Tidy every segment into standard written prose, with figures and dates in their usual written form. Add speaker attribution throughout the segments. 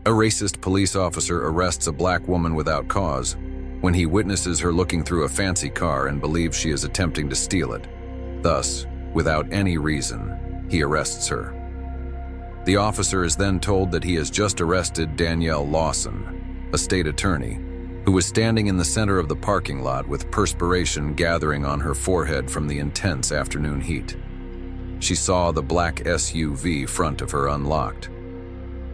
Speaker 1: A racist police officer arrests a black woman without cause when he witnesses her looking through a fancy car and believes she is attempting to steal it. Thus, without any reason, he arrests her. The officer is then told that he has just arrested Danielle Lawson, a state attorney, who was standing in the center of the parking lot with perspiration gathering on her forehead from the intense afternoon heat. She saw the black SUV front of her unlocked.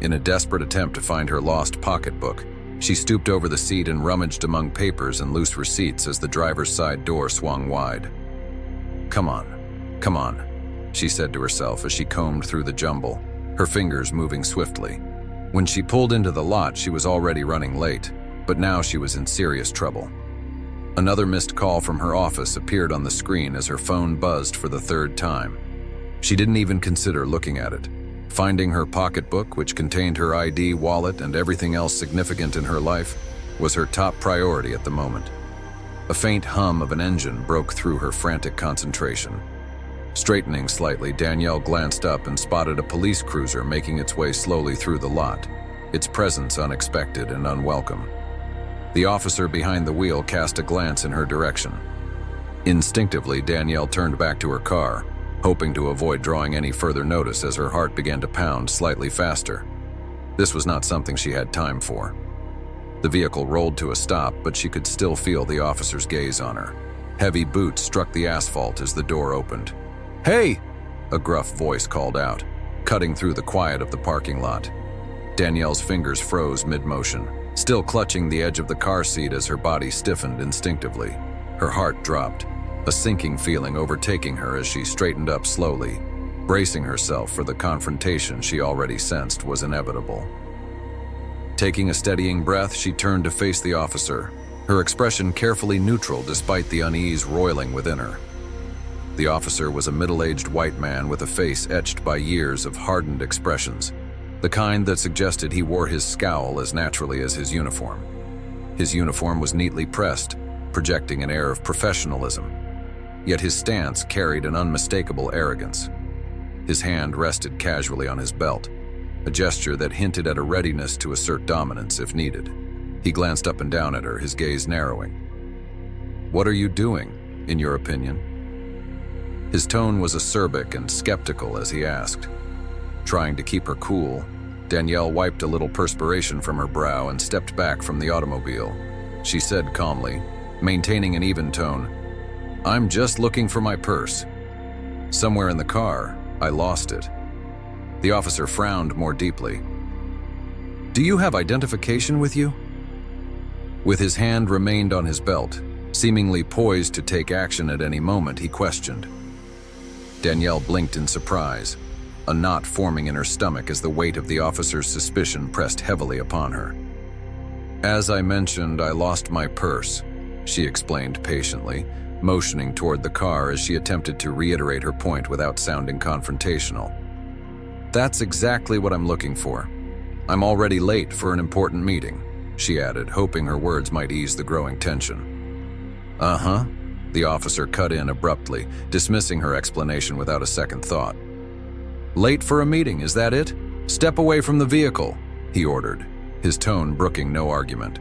Speaker 1: In a desperate attempt to find her lost pocketbook, she stooped over the seat and rummaged among papers and loose receipts as the driver's side door swung wide. Come on, she said to herself as she combed through the jumble, her fingers moving swiftly. When she pulled into the lot, she was already running late, but now she was in serious trouble. Another missed call from her office appeared on the screen as her phone buzzed for the third time. She didn't even consider looking at it. Finding her pocketbook, which contained her ID, wallet, and everything else significant in her life, was her top priority at the moment. A faint hum of an engine broke through her frantic concentration. Straightening slightly, Danielle glanced up and spotted a police cruiser making its way slowly through the lot, its presence unexpected and unwelcome. The officer behind the wheel cast a glance in her direction. Instinctively, Danielle turned back to her car, hoping to avoid drawing any further notice as her heart began to pound slightly faster. This was not something she had time for. The vehicle rolled to a stop, but she could still feel the officer's gaze on her. Heavy boots struck the asphalt as the door opened. "Hey!" a gruff voice called out, cutting through the quiet of the parking lot. Danielle's fingers froze mid-motion, still clutching the edge of the car seat as her body stiffened instinctively. Her heart dropped, a sinking feeling overtaking her as she straightened up slowly, bracing herself for the confrontation she already sensed was inevitable. Taking a steadying breath, she turned to face the officer, her expression carefully neutral despite the unease roiling within her. The officer was a middle-aged white man with a face etched by years of hardened expressions, the kind that suggested he wore his scowl as naturally as his uniform. His uniform was neatly pressed, projecting an air of professionalism, yet his stance carried an unmistakable arrogance. His hand rested casually on his belt, a gesture that hinted at a readiness to assert dominance if needed. He glanced up and down at her, his gaze narrowing. "What are you doing, in your opinion?" His tone was acerbic and skeptical as he asked. Trying to keep her cool, Danielle wiped a little perspiration from her brow and stepped back from the automobile. She said calmly, maintaining an even tone, "I'm just looking for my purse. Somewhere in the car, I lost it." The officer frowned more deeply. "Do you have identification with you?" With his hand remained on his belt, seemingly poised to take action at any moment, he questioned. Danielle blinked in surprise, a knot forming in her stomach as the weight of the officer's suspicion pressed heavily upon her. "As I mentioned, I lost my purse," she explained patiently, motioning toward the car as she attempted to reiterate her point without sounding confrontational. "That's exactly what I'm looking for. I'm already late for an important meeting," she added, hoping her words might ease the growing tension. "Uh-huh," the officer cut in abruptly, dismissing her explanation without a second thought. "Late for a meeting, is that it? Step away from the vehicle," he ordered, his tone brooking no argument.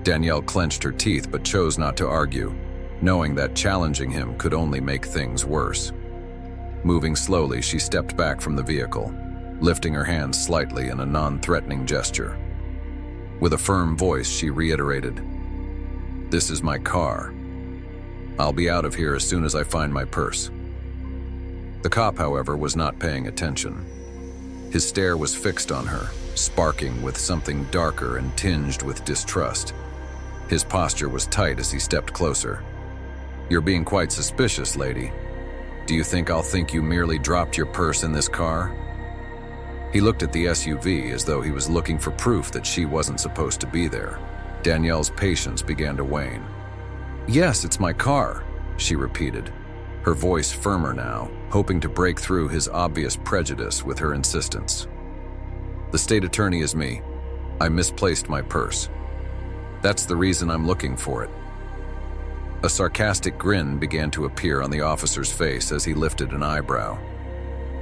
Speaker 1: Danielle clenched her teeth but chose not to argue, knowing that challenging him could only make things worse. Moving slowly, she stepped back from the vehicle, lifting her hands slightly in a non-threatening gesture. With a firm voice, she reiterated, "This is my car. I'll be out of here as soon as I find my purse." The cop, however, was not paying attention. His stare was fixed on her, sparking with something darker and tinged with distrust. His posture was tight as he stepped closer. "You're being quite suspicious, lady. Do you think I'll think you merely dropped your purse in this car?" He looked at the SUV as though he was looking for proof that she wasn't supposed to be there. Danielle's patience began to wane. "Yes, it's my car," she repeated, her voice firmer now, hoping to break through his obvious prejudice with her insistence. "The state attorney is me. I misplaced my purse. That's the reason I'm looking for it." A sarcastic grin began to appear on the officer's face as he lifted an eyebrow.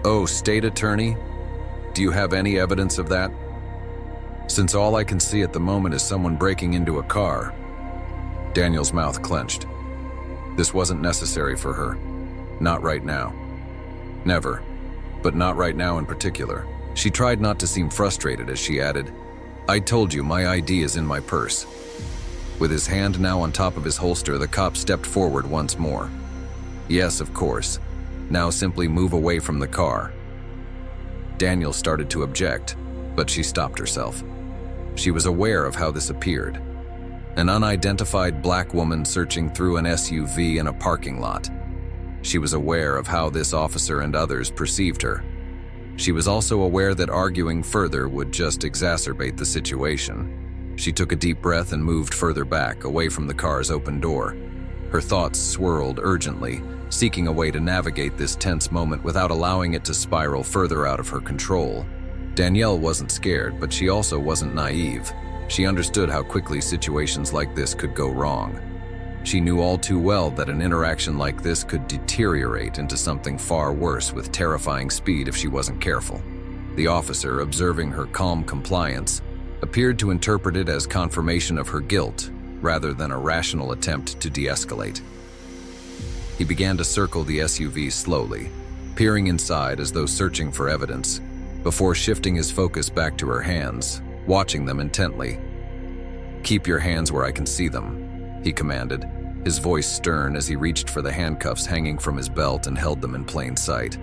Speaker 1: "Oh, state attorney? Do you have any evidence of that?" Since all I can see at the moment is someone breaking into a car. Daniel's mouth clenched. This wasn't necessary for her. Not right now. Never. But not right now in particular. She tried not to seem frustrated as she added, "I told you my ID is in my purse." With his hand now on top of his holster, the cop stepped forward once more. "Yes, of course. Now simply move away from the car." Daniel started to object, but she stopped herself. She was aware of how this appeared. An unidentified black woman searching through an SUV in a parking lot. She was aware of how this officer and others perceived her. She was also aware that arguing further would just exacerbate the situation. She took a deep breath and moved further back, away from the car's open door. Her thoughts swirled urgently, seeking a way to navigate this tense moment without allowing it to spiral further out of her control. Danielle wasn't scared, but she also wasn't naive. She understood how quickly situations like this could go wrong. She knew all too well that an interaction like this could deteriorate into something far worse with terrifying speed if she wasn't careful. The officer, observing her calm compliance, appeared to interpret it as confirmation of her guilt rather than a rational attempt to de-escalate. He began to circle the SUV slowly, peering inside as though searching for evidence, before shifting his focus back to her hands, watching them intently. "Keep your hands where I can see them," he commanded, his voice stern as he reached for the handcuffs hanging from his belt and held them in plain sight.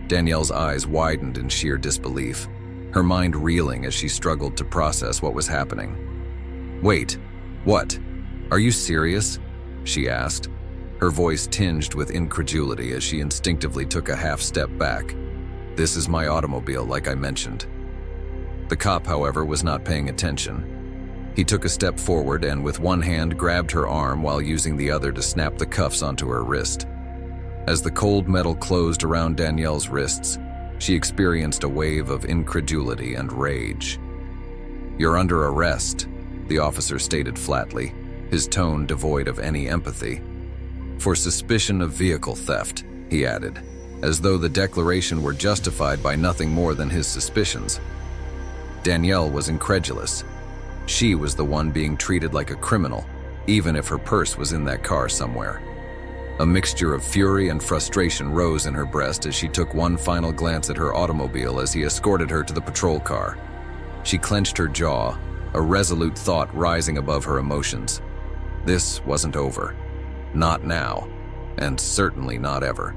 Speaker 1: Danielle's eyes widened in sheer disbelief, her mind reeling as she struggled to process what was happening. "Wait, what? Are you serious?" she asked, her voice tinged with incredulity as she instinctively took a half step back. "This is my automobile, like I mentioned." The cop, however, was not paying attention. He took a step forward and with one hand grabbed her arm while using the other to snap the cuffs onto her wrist. As the cold metal closed around Danielle's wrists, she experienced a wave of incredulity and rage. "You're under arrest," the officer stated flatly, his tone devoid of any empathy. "For suspicion of vehicle theft," he added, as though the declaration were justified by nothing more than his suspicions. Danielle was incredulous. She was the one being treated like a criminal, even if her purse was in that car somewhere. A mixture of fury and frustration rose in her breast as she took one final glance at her automobile as he escorted her to the patrol car. She clenched her jaw, a resolute thought rising above her emotions. This wasn't over. Not now, and certainly not ever.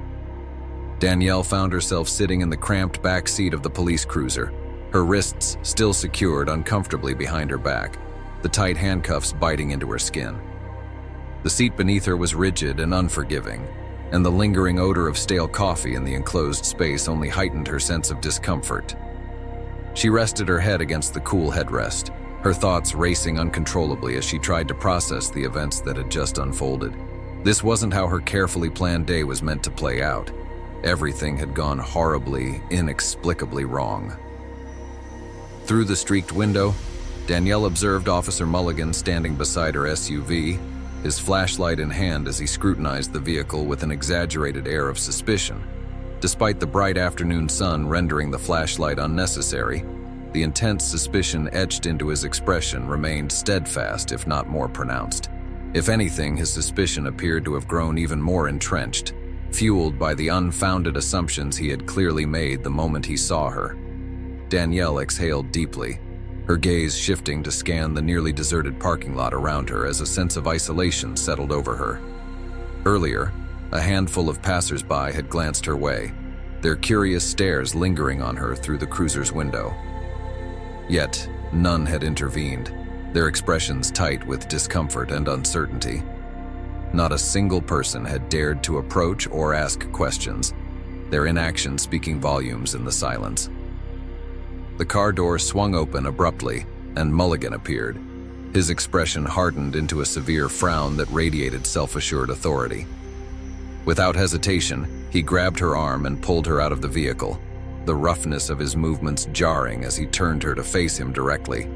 Speaker 1: Danielle found herself sitting in the cramped back seat of the police cruiser, her wrists still secured uncomfortably behind her back, the tight handcuffs biting into her skin. The seat beneath her was rigid and unforgiving, and the lingering odor of stale coffee in the enclosed space only heightened her sense of discomfort. She rested her head against the cool headrest, her thoughts racing uncontrollably as she tried to process the events that had just unfolded. This wasn't how her carefully planned day was meant to play out. Everything had gone horribly, inexplicably wrong. Through the streaked window, Danielle observed Officer Mulligan standing beside her SUV, his flashlight in hand as he scrutinized the vehicle with an exaggerated air of suspicion. Despite the bright afternoon sun rendering the flashlight unnecessary, the intense suspicion etched into his expression remained steadfast, if not more pronounced. If anything, his suspicion appeared to have grown even more entrenched, fueled by the unfounded assumptions he had clearly made the moment he saw her. Danielle exhaled deeply, her gaze shifting to scan the nearly deserted parking lot around her as a sense of isolation settled over her. Earlier, a handful of passers-by had glanced her way, their curious stares lingering on her through the cruiser's window. Yet, none had intervened, their expressions tight with discomfort and uncertainty. Not a single person had dared to approach or ask questions, their inaction speaking volumes in the silence. The car door swung open abruptly, and Mulligan appeared. His expression hardened into a severe frown that radiated self-assured authority. Without hesitation, he grabbed her arm and pulled her out of the vehicle, the roughness of his movements jarring as he turned her to face him directly.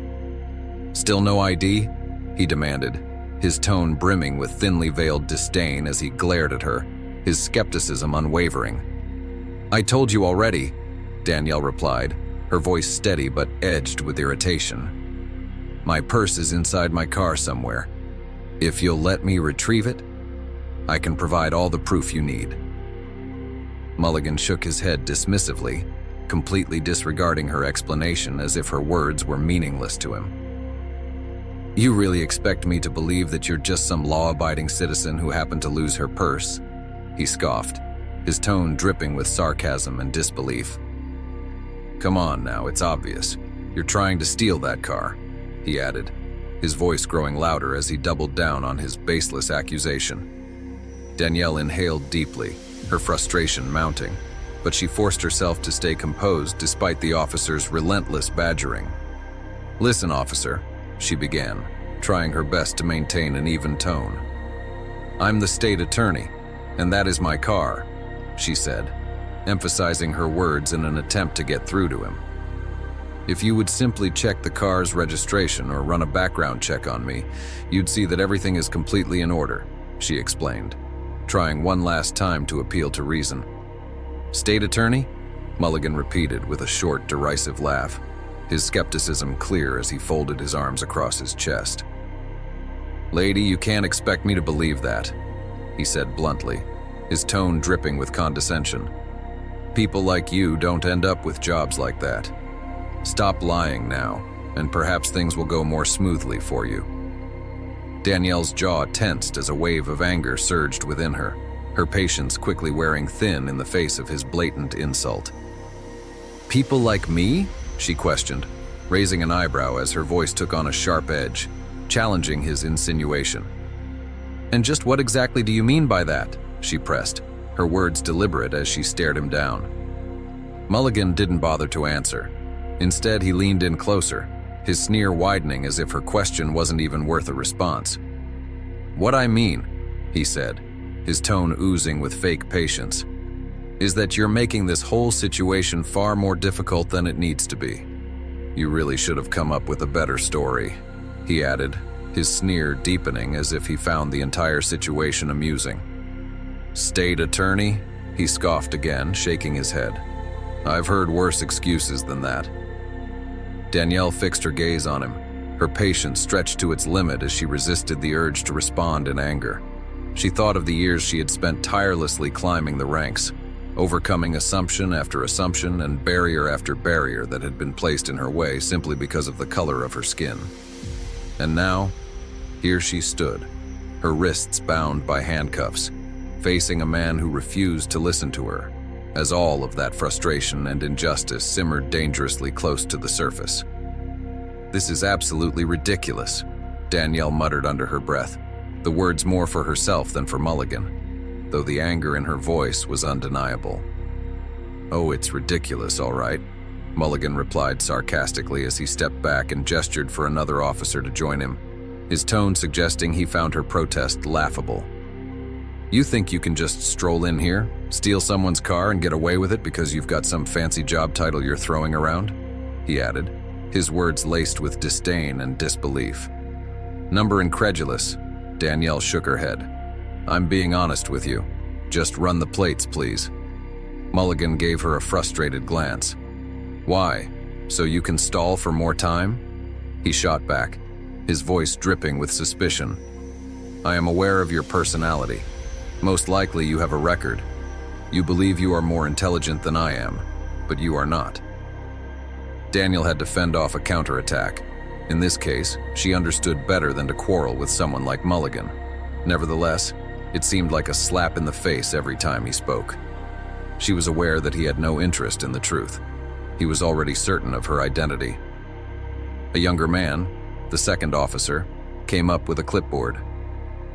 Speaker 1: "Still no ID?" he demanded, his tone brimming with thinly veiled disdain as he glared at her, his skepticism unwavering. "I told you already," Danielle replied, her voice steady but edged with irritation. My purse is inside my car somewhere. If you'll let me retrieve it, I can provide all the proof you need." Mulligan shook his head dismissively, completely disregarding her explanation as if her words were meaningless to him. "You really expect me to believe that you're just some law-abiding citizen who happened to lose her purse?" He scoffed, his tone dripping with sarcasm and disbelief. "Come on now, it's obvious. You're trying to steal that car," he added, his voice growing louder as he doubled down on his baseless accusation. Danielle inhaled deeply, her frustration mounting, but she forced herself to stay composed despite the officer's relentless badgering. "Listen, officer," she began, trying her best to maintain an even tone. "I'm the state attorney, and that is my car," she said, emphasizing her words in an attempt to get through to him. "If you would simply check the car's registration or run a background check on me, you'd see that everything is completely in order," she explained, trying one last time to appeal to reason. "State attorney?" Mulligan repeated with a short, derisive laugh, his skepticism clear as he folded his arms across his chest. "Lady, you can't expect me to believe that," he said bluntly, his tone dripping with condescension. "People like you don't end up with jobs like that. Stop lying now, and perhaps things will go more smoothly for you." Danielle's jaw tensed as a wave of anger surged within her, her patience quickly wearing thin in the face of his blatant insult. "People like me?" she questioned, raising an eyebrow as her voice took on a sharp edge, challenging his insinuation. "And just what exactly do you mean by that?" she pressed, her words deliberate as she stared him down. Mulligan didn't bother to answer. Instead, he leaned in closer, his sneer widening as if her question wasn't even worth a response. "What I mean," he said, his tone oozing with fake patience, "is that you're making this whole situation far more difficult than it needs to be. You really should have come up with a better story," he added, his sneer deepening as if he found the entire situation amusing. "State attorney?" he scoffed again, shaking his head. "I've heard worse excuses than that." Danielle fixed her gaze on him, her patience stretched to its limit as she resisted the urge to respond in anger. She thought of the years she had spent tirelessly climbing the ranks, overcoming assumption after assumption and barrier after barrier that had been placed in her way simply because of the color of her skin. And now, here she stood, her wrists bound by handcuffs, facing a man who refused to listen to her, as all of that frustration and injustice simmered dangerously close to the surface. "This is absolutely ridiculous," Danielle muttered under her breath, the words more for herself than for Mulligan, though the anger in her voice was undeniable. "Oh, it's ridiculous, all right," Mulligan replied sarcastically as he stepped back and gestured for another officer to join him, his tone suggesting he found her protest laughable. "You think you can just stroll in here, steal someone's car and get away with it because you've got some fancy job title you're throwing around?" he added, his words laced with disdain and disbelief. "Number incredulous," Danielle shook her head. "I'm being honest with you. Just run the plates, please." Mulligan gave her a frustrated glance. "Why? So you can stall for more time?" He shot back, his voice dripping with suspicion. "I am aware of your personality. Most likely you have a record. You believe you are more intelligent than I am, but you are not." Danielle had to fend off a counterattack. In this case, she understood better than to quarrel with someone like Mulligan. Nevertheless, it seemed like a slap in the face every time he spoke. She was aware that he had no interest in the truth. He was already certain of her identity. A younger man, the second officer, came up with a clipboard.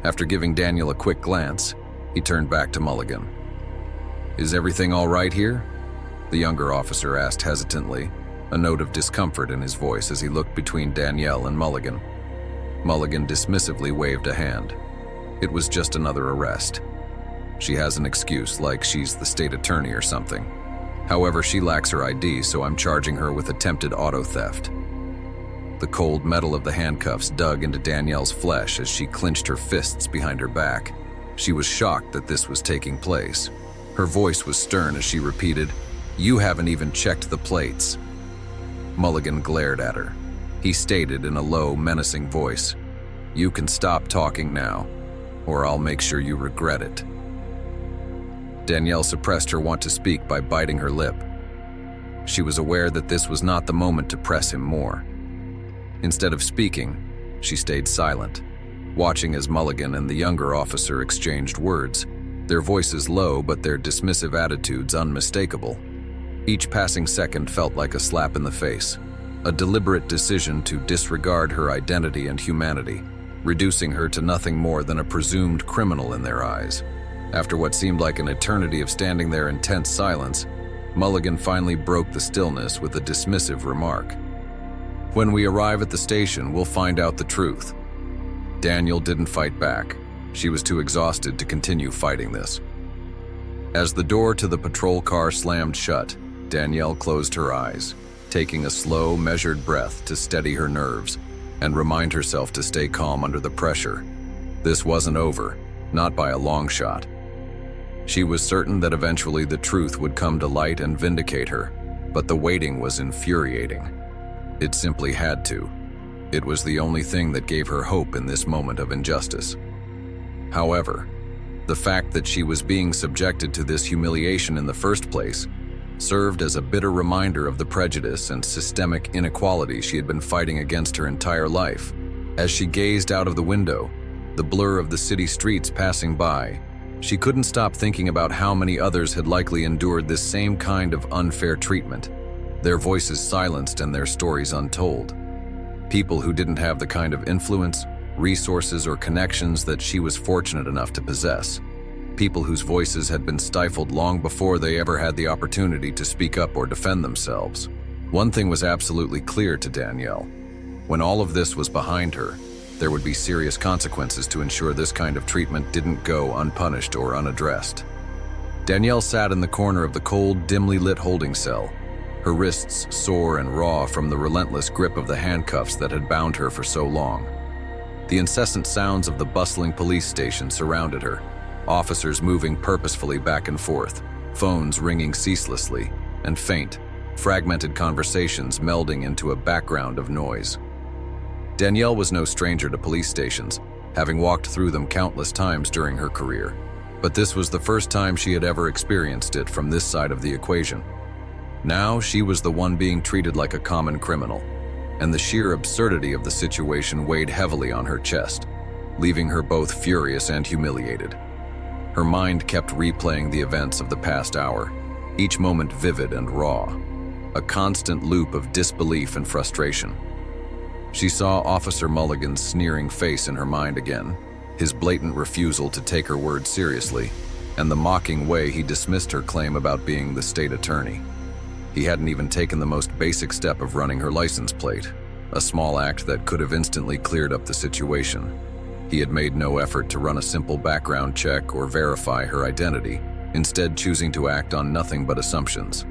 Speaker 1: After giving Danielle a quick glance, he turned back to Mulligan. "Is everything all right here?" the younger officer asked hesitantly, a note of discomfort in his voice as he looked between Danielle and Mulligan. Mulligan dismissively waved a hand. It was just another arrest. She has an excuse, like she's the state attorney or something. However, she lacks her ID, so I'm charging her with attempted auto theft. The cold metal of the handcuffs dug into Danielle's flesh as she clenched her fists behind her back. She was shocked that this was taking place. Her voice was stern as she repeated, "You haven't even checked the plates." Mulligan glared at her, He stated in a low, menacing voice, "You can stop talking now, or I'll make sure you regret it." Danielle suppressed her want to speak by biting her lip. She was aware that this was not the moment to press him more. Instead of speaking, she stayed silent, watching as Mulligan and the younger officer exchanged words, their voices low but their dismissive attitudes unmistakable. Each passing second felt like a slap in the face, a deliberate decision to disregard her identity and humanity, reducing her to nothing more than a presumed criminal in their eyes. After what seemed like an eternity of standing there in tense silence, Mulligan finally broke the stillness with a dismissive remark. "When we arrive at the station, we'll find out the truth." Danielle didn't fight back. She was too exhausted to continue fighting this. As the door to the patrol car slammed shut, Danielle closed her eyes, taking a slow, measured breath to steady her nerves and remind herself to stay calm under the pressure. This wasn't over, not by a long shot. She was certain that eventually the truth would come to light and vindicate her, but the waiting was infuriating. It simply had to. It was the only thing that gave her hope in this moment of injustice. However, the fact that she was being subjected to this humiliation in the first place served as a bitter reminder of the prejudice and systemic inequality she had been fighting against her entire life. As she gazed out of the window, the blur of the city streets passing by, she couldn't stop thinking about how many others had likely endured this same kind of unfair treatment, their voices silenced and their stories untold. People who didn't have the kind of influence, resources, or connections that she was fortunate enough to possess. People whose voices had been stifled long before they ever had the opportunity to speak up or defend themselves. One thing was absolutely clear to Danielle. When all of this was behind her, there would be serious consequences to ensure this kind of treatment didn't go unpunished or unaddressed. Danielle sat in the corner of the cold, dimly lit holding cell, her wrists sore and raw from the relentless grip of the handcuffs that had bound her for so long. The incessant sounds of the bustling police station surrounded her, officers moving purposefully back and forth, phones ringing ceaselessly, and faint, fragmented conversations melding into a background of noise. Danielle was no stranger to police stations, having walked through them countless times during her career, but this was the first time she had ever experienced it from this side of the equation. Now she was the one being treated like a common criminal, and the sheer absurdity of the situation weighed heavily on her chest, leaving her both furious and humiliated. Her mind kept replaying the events of the past hour, each moment vivid and raw, a constant loop of disbelief and frustration. She saw Officer Mulligan's sneering face in her mind again, his blatant refusal to take her words seriously, and the mocking way he dismissed her claim about being the state attorney. He hadn't even taken the most basic step of running her license plate, a small act that could have instantly cleared up the situation. He had made no effort to run a simple background check or verify her identity, instead choosing to act on nothing but assumptions.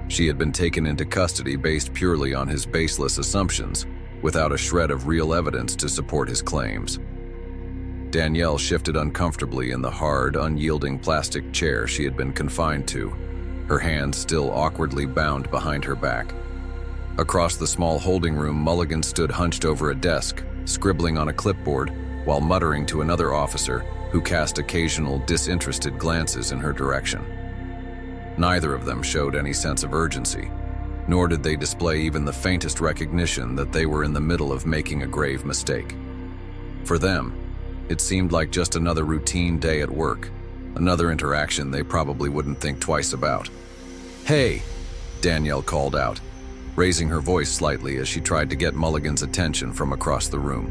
Speaker 1: She had been taken into custody based purely on his baseless assumptions, without a shred of real evidence to support his claims. Danielle shifted uncomfortably in the hard, unyielding plastic chair she had been confined to, her hands still awkwardly bound behind her back. Across the small holding room, Mulligan stood hunched over a desk, scribbling on a clipboard, while muttering to another officer who cast occasional disinterested glances in her direction. Neither of them showed any sense of urgency, nor did they display even the faintest recognition that they were in the middle of making a grave mistake. For them, it seemed like just another routine day at work, another interaction they probably wouldn't think twice about. "Hey," Danielle called out, raising her voice slightly as she tried to get Mulligan's attention from across the room.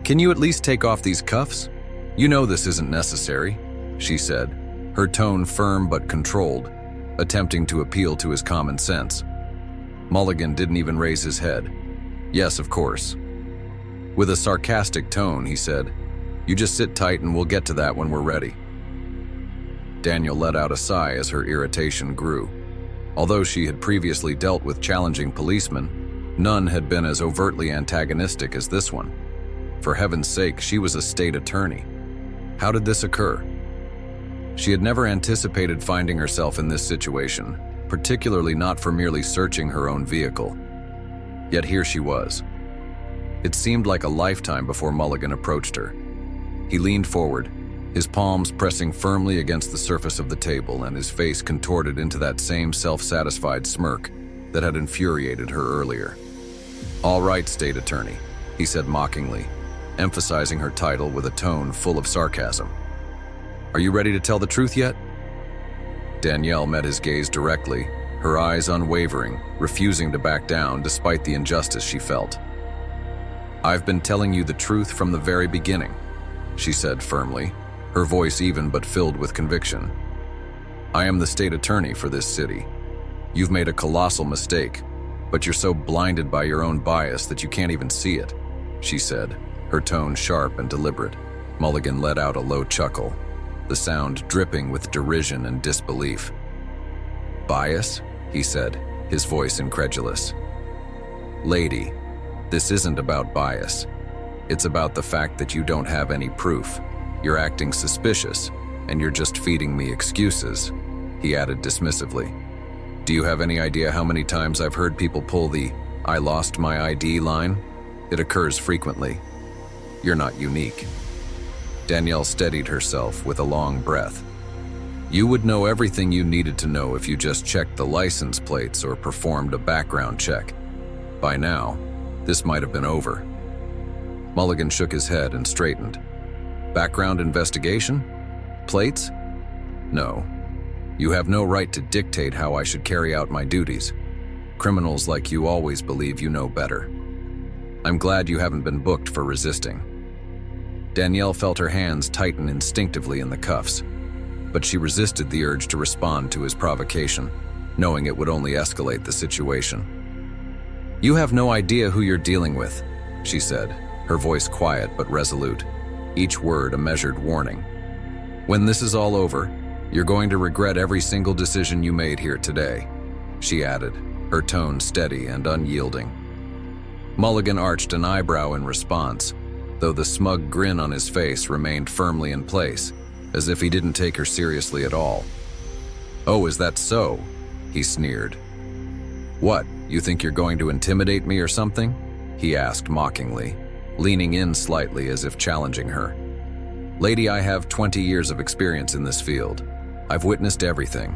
Speaker 1: "Can you at least take off these cuffs? You know this isn't necessary," she said, her tone firm but controlled, attempting to appeal to his common sense. Mulligan didn't even raise his head. "Yes, of course." With a sarcastic tone, he said, "You just sit tight and we'll get to that when we're ready." Danielle let out a sigh as her irritation grew. Although she had previously dealt with challenging policemen, none had been as overtly antagonistic as this one. For heaven's sake, she was a state attorney. How did this occur? She had never anticipated finding herself in this situation, particularly not for merely searching her own vehicle. Yet here she was. It seemed like a lifetime before Mulligan approached her. He leaned forward, his palms pressing firmly against the surface of the table and his face contorted into that same self-satisfied smirk that had infuriated her earlier. "All right, State Attorney," he said mockingly, emphasizing her title with a tone full of sarcasm. "Are you ready to tell the truth yet?" Danielle met his gaze directly, her eyes unwavering, refusing to back down despite the injustice she felt. "I've been telling you the truth from the very beginning," she said firmly, her voice even but filled with conviction. "I am the state attorney for this city. You've made a colossal mistake, but you're so blinded by your own bias that you can't even see it," she said, her tone sharp and deliberate. Mulligan let out a low chuckle, the sound dripping with derision and disbelief. "Bias?" he said, his voice incredulous. "Lady, this isn't about bias. It's about the fact that you don't have any proof. You're acting suspicious, and you're just feeding me excuses," he added dismissively. "Do you have any idea how many times I've heard people pull the 'I lost my ID' line? It occurs frequently. You're not unique." Danielle steadied herself with a long breath. "You would know everything you needed to know if you just checked the license plates or performed a background check. By now, this might have been over." Mulligan shook his head and straightened. "Background investigation? Plates? No. You have no right to dictate how I should carry out my duties. Criminals like you always believe you know better. I'm glad you haven't been booked for resisting." Danielle felt her hands tighten instinctively in the cuffs, but she resisted the urge to respond to his provocation, knowing it would only escalate the situation. "You have no idea who you're dealing with," she said, her voice quiet but resolute, each word a measured warning. "When this is all over, you're going to regret every single decision you made here today," she added, her tone steady and unyielding. Mulligan arched an eyebrow in response, though the smug grin on his face remained firmly in place, as if he didn't take her seriously at all. "Oh, is that so?" he sneered. "What, you think you're going to intimidate me or something?" he asked mockingly, leaning in slightly as if challenging her. "Lady, I have 20 years of experience in this field. I've witnessed everything,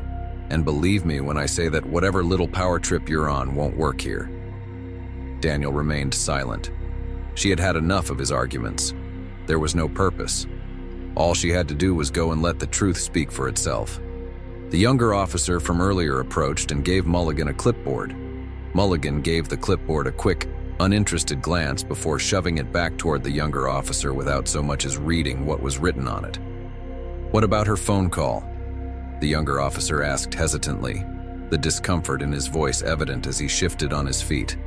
Speaker 1: and believe me when I say that whatever little power trip you're on won't work here." Danielle remained silent. She had had enough of his arguments. There was no purpose. All she had to do was go and let the truth speak for itself. The younger officer from earlier approached and gave Mulligan a clipboard. Mulligan gave the clipboard a quick, uninterested glance before shoving it back toward the younger officer without so much as reading what was written on it. "What about her phone call?" the younger officer asked hesitantly, the discomfort in his voice evident as he shifted on his feet.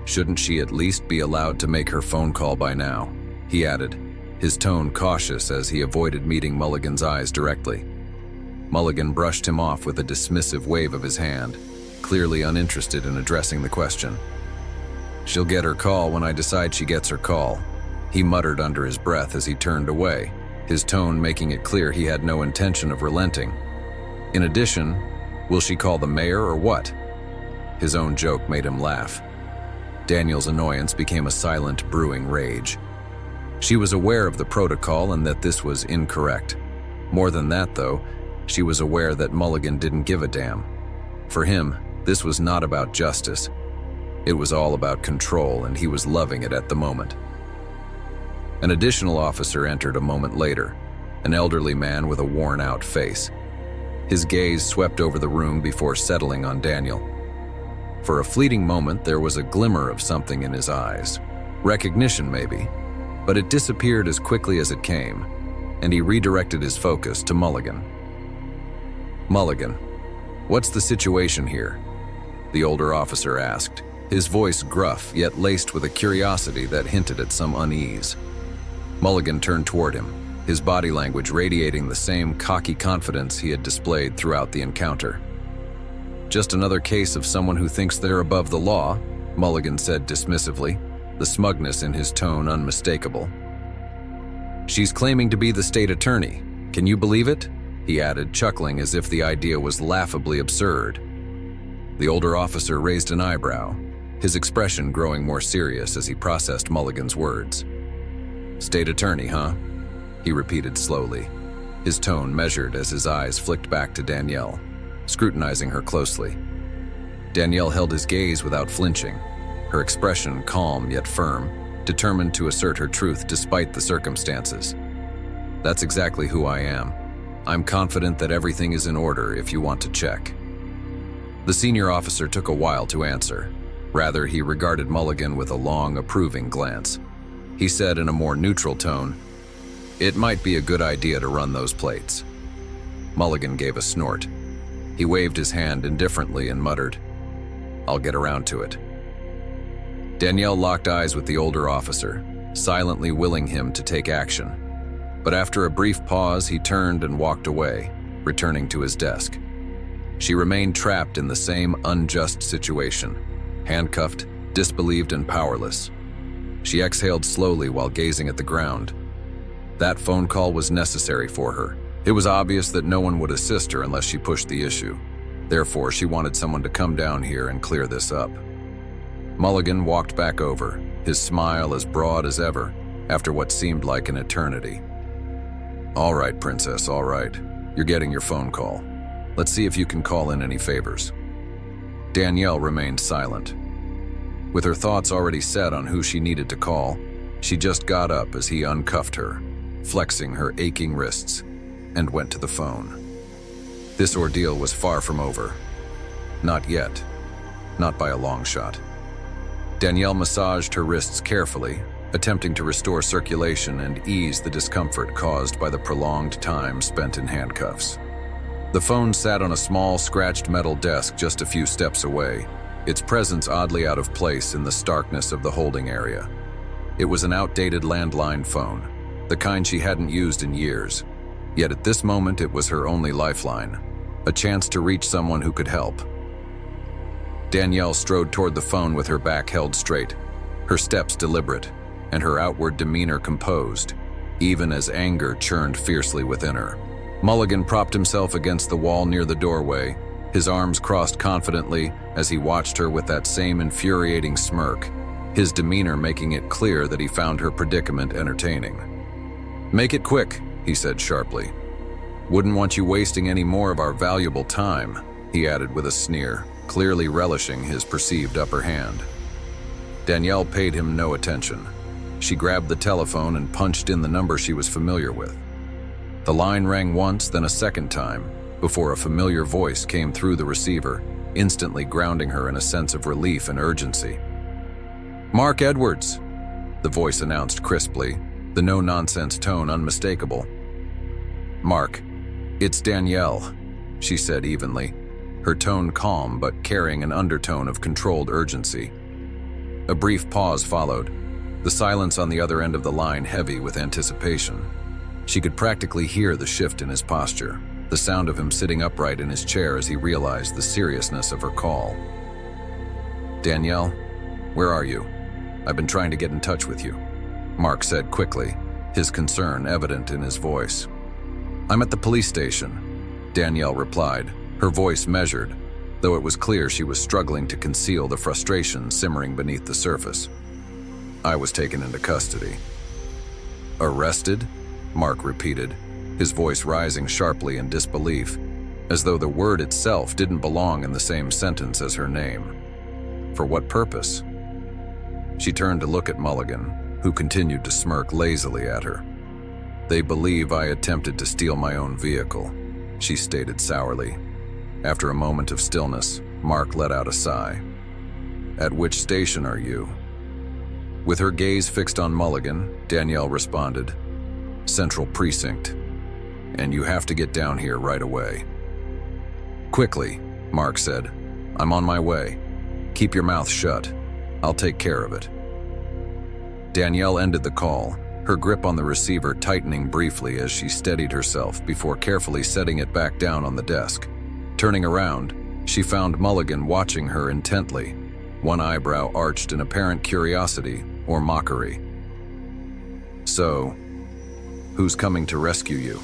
Speaker 1: "Shouldn't she at least be allowed to make her phone call by now?" he added, his tone cautious as he avoided meeting Mulligan's eyes directly. Mulligan brushed him off with a dismissive wave of his hand, clearly uninterested in addressing the question. "She'll get her call when I decide she gets her call," he muttered under his breath as he turned away, his tone making it clear he had no intention of relenting. "In addition, will she call the mayor or what?" His own joke made him laugh. Danielle's annoyance became a silent, brewing rage. She was aware of the protocol and that this was incorrect. More than that, though, she was aware that Mulligan didn't give a damn. For him, this was not about justice. It was all about control, and he was loving it at the moment. An additional officer entered a moment later, an elderly man with a worn-out face. His gaze swept over the room before settling on Danielle. For a fleeting moment, there was a glimmer of something in his eyes. Recognition, maybe, but it disappeared as quickly as it came, and he redirected his focus to Mulligan. "Mulligan, what's the situation here?" the older officer asked, his voice gruff yet laced with a curiosity that hinted at some unease. Mulligan turned toward him, his body language radiating the same cocky confidence he had displayed throughout the encounter. "Just another case of someone who thinks they're above the law," Mulligan said dismissively, the smugness in his tone unmistakable. "She's claiming to be the state attorney. Can you believe it?" he added, chuckling as if the idea was laughably absurd. The older officer raised an eyebrow, his expression growing more serious as he processed Mulligan's words. "State attorney, huh?" he repeated slowly, his tone measured as his eyes flicked back to Danielle, scrutinizing her closely. Danielle held his gaze without flinching, her expression calm yet firm, determined to assert her truth despite the circumstances. "That's exactly who I am. I'm confident that everything is in order if you want to check." The senior officer took a while to answer. Rather, he regarded Mulligan with a long, approving glance. He said in a more neutral tone, "It might be a good idea to run those plates." Mulligan gave a snort. He waved his hand indifferently and muttered, "I'll get around to it." Danielle locked eyes with the older officer, silently willing him to take action. But after a brief pause, he turned and walked away, returning to his desk. She remained trapped in the same unjust situation, handcuffed, disbelieved, and powerless. She exhaled slowly while gazing at the ground. That phone call was necessary for her. It was obvious that no one would assist her unless she pushed the issue. Therefore, she wanted someone to come down here and clear this up. Mulligan walked back over, his smile as broad as ever, after what seemed like an eternity. "All right, Princess, all right. You're getting your phone call. Let's see if you can call in any favors." Danielle remained silent. With her thoughts already set on who she needed to call, she just got up as he uncuffed her, flexing her aching wrists, and went to the phone. This ordeal was far from over. Not yet. Not by a long shot. Danielle massaged her wrists carefully, attempting to restore circulation and ease the discomfort caused by the prolonged time spent in handcuffs. The phone sat on a small, scratched metal desk just a few steps away, its presence oddly out of place in the starkness of the holding area. It was an outdated landline phone, the kind she hadn't used in years. Yet at this moment it was her only lifeline, a chance to reach someone who could help. Danielle strode toward the phone with her back held straight, her steps deliberate, and her outward demeanor composed, even as anger churned fiercely within her. Mulligan propped himself against the wall near the doorway, his arms crossed confidently as he watched her with that same infuriating smirk, his demeanor making it clear that he found her predicament entertaining. "Make it quick," he said sharply. "Wouldn't want you wasting any more of our valuable time," he added with a sneer, clearly relishing his perceived upper hand. Danielle paid him no attention. She grabbed the telephone and punched in the number she was familiar with. The line rang once, then a second time, before a familiar voice came through the receiver, instantly grounding her in a sense of relief and urgency. "Mark Edwards," the voice announced crisply, the no-nonsense tone unmistakable. "Mark, it's Danielle," she said evenly, her tone calm but carrying an undertone of controlled urgency. A brief pause followed, the silence on the other end of the line heavy with anticipation. She could practically hear the shift in his posture, the sound of him sitting upright in his chair as he realized the seriousness of her call. "Danielle, where are you? I've been trying to get in touch with you," Mark said quickly, his concern evident in his voice. "I'm at the police station," Danielle replied, her voice measured, though it was clear she was struggling to conceal the frustration simmering beneath the surface. "I was taken into custody." "Arrested?" Mark repeated, his voice rising sharply in disbelief, as though the word itself didn't belong in the same sentence as her name. "For what purpose?" She turned to look at Mulligan, who continued to smirk lazily at her. "They believe I attempted to steal my own vehicle," she stated sourly. After a moment of stillness, Mark let out a sigh. "At which station are you?" With her gaze fixed on Mulligan, Danielle responded, "Central Precinct. And you have to get down here right away." "Quickly," Mark said. "I'm on my way. Keep your mouth shut. I'll take care of it." Danielle ended the call, her grip on the receiver tightening briefly as she steadied herself before carefully setting it back down on the desk. Turning around, she found Mulligan watching her intently, one eyebrow arched in apparent curiosity or mockery. "So, who's coming to rescue you?"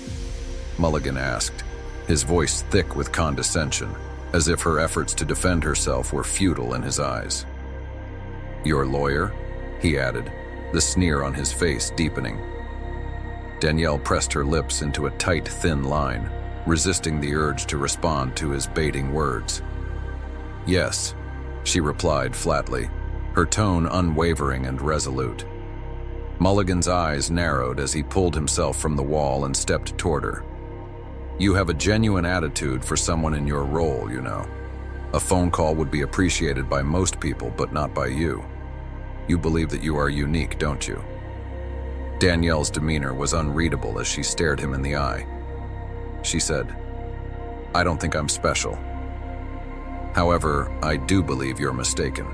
Speaker 1: Mulligan asked, his voice thick with condescension, as if her efforts to defend herself were futile in his eyes. "Your lawyer?" he added, the sneer on his face deepening. Danielle pressed her lips into a tight, thin line, resisting the urge to respond to his baiting words. "Yes," she replied flatly, her tone unwavering and resolute. Mulligan's eyes narrowed as he pulled himself from the wall and stepped toward her. "You have a genuine attitude for someone in your role, you know. A phone call would be appreciated by most people, but not by you. You believe that you are unique, don't you?" Danielle's demeanor was unreadable as she stared him in the eye. She said, "I don't think I'm special. However, I do believe you're mistaken."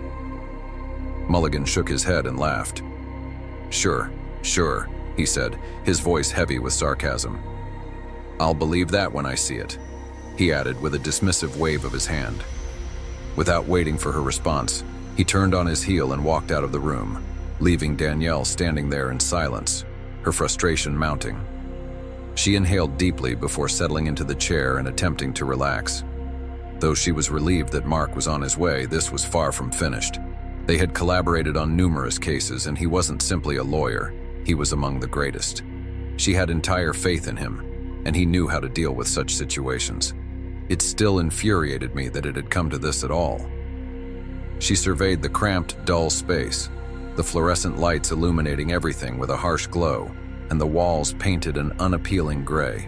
Speaker 1: Mulligan shook his head and laughed. Sure, he said, his voice heavy with sarcasm. "I'll believe that when I see it," he added with a dismissive wave of his hand. Without waiting for her response, he turned on his heel and walked out of the room, leaving Danielle standing there in silence, her frustration mounting. She inhaled deeply before settling into the chair and attempting to relax. Though she was relieved that Mark was on his way, this was far from finished. They had collaborated on numerous cases, and he wasn't simply a lawyer, he was among the greatest. She had entire faith in him, and he knew how to deal with such situations. It still infuriated me that it had come to this at all. She surveyed the cramped, dull space, the fluorescent lights illuminating everything with a harsh glow, and the walls painted an unappealing gray.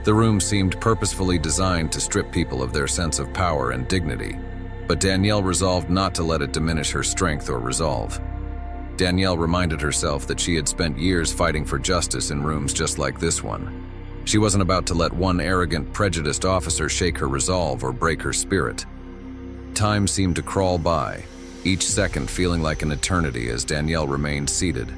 Speaker 1: The room seemed purposefully designed to strip people of their sense of power and dignity, but Danielle resolved not to let it diminish her strength or resolve. Danielle reminded herself that she had spent years fighting for justice in rooms just like this one. She wasn't about to let one arrogant, prejudiced officer shake her resolve or break her spirit. Time seemed to crawl by, each second feeling like an eternity as Danielle remained seated,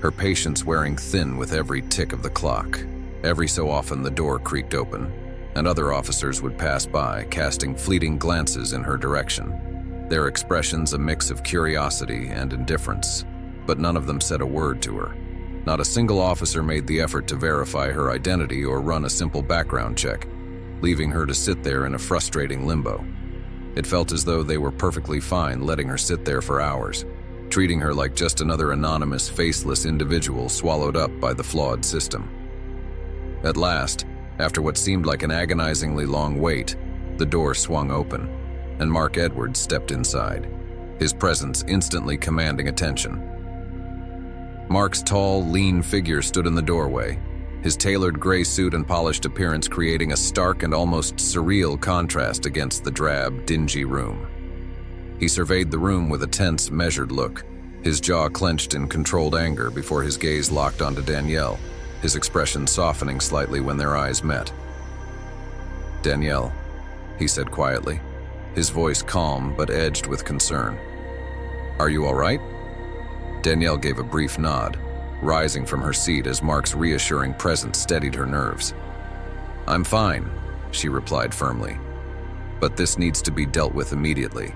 Speaker 1: her patience wearing thin with every tick of the clock. Every so often the door creaked open, and other officers would pass by, casting fleeting glances in her direction, their expressions a mix of curiosity and indifference, but none of them said a word to her. Not a single officer made the effort to verify her identity or run a simple background check, leaving her to sit there in a frustrating limbo. It felt as though they were perfectly fine letting her sit there for hours, treating her like just another anonymous, faceless individual swallowed up by the flawed system. At last, after what seemed like an agonizingly long wait, the door swung open, and Mark Edwards stepped inside, his presence instantly commanding attention. Mark's tall, lean figure stood in the doorway, his tailored gray suit and polished appearance creating a stark and almost surreal contrast against the drab, dingy room. He surveyed the room with a tense, measured look, his jaw clenched in controlled anger before his gaze locked onto Danielle, his expression softening slightly when their eyes met. "Danielle," he said quietly, his voice calm but edged with concern. "Are you all right?" Danielle gave a brief nod, rising from her seat as Mark's reassuring presence steadied her nerves. "I'm fine," she replied firmly, "but this needs to be dealt with immediately."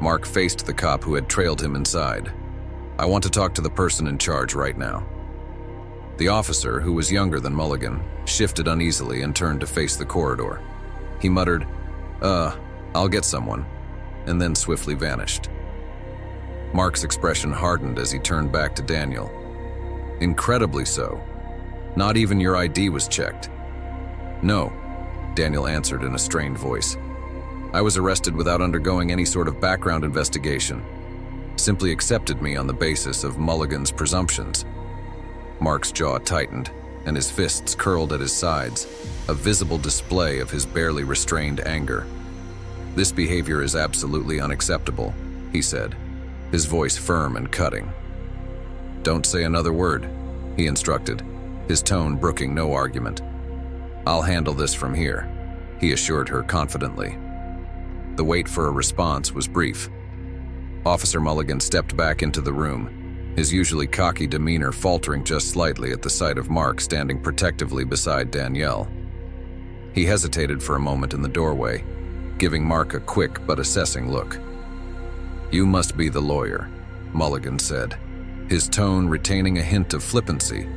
Speaker 1: Mark faced the cop who had trailed him inside. "I want to talk to the person in charge right now." The officer, who was younger than Mulligan, shifted uneasily and turned to face the corridor. He muttered, I'll get someone," and then swiftly vanished. Mark's expression hardened as he turned back to Daniel. "Incredibly so. Not even your ID was checked." "No," Daniel answered in a strained voice. "I was arrested without undergoing any sort of background investigation. Simply accepted me on the basis of Mulligan's presumptions." Mark's jaw tightened, and his fists curled at his sides, a visible display of his barely restrained anger. "This behavior is absolutely unacceptable," he said, his voice firm and cutting. "Don't say another word," he instructed, his tone brooking no argument. "I'll handle this from here," he assured her confidently. The wait for a response was brief. Officer Mulligan stepped back into the room, his usually cocky demeanor faltering just slightly at the sight of Mark standing protectively beside Danielle. He hesitated for a moment in the doorway, giving Mark a quick but assessing look. "You must be the lawyer," Mulligan said, his tone retaining a hint of flippancy,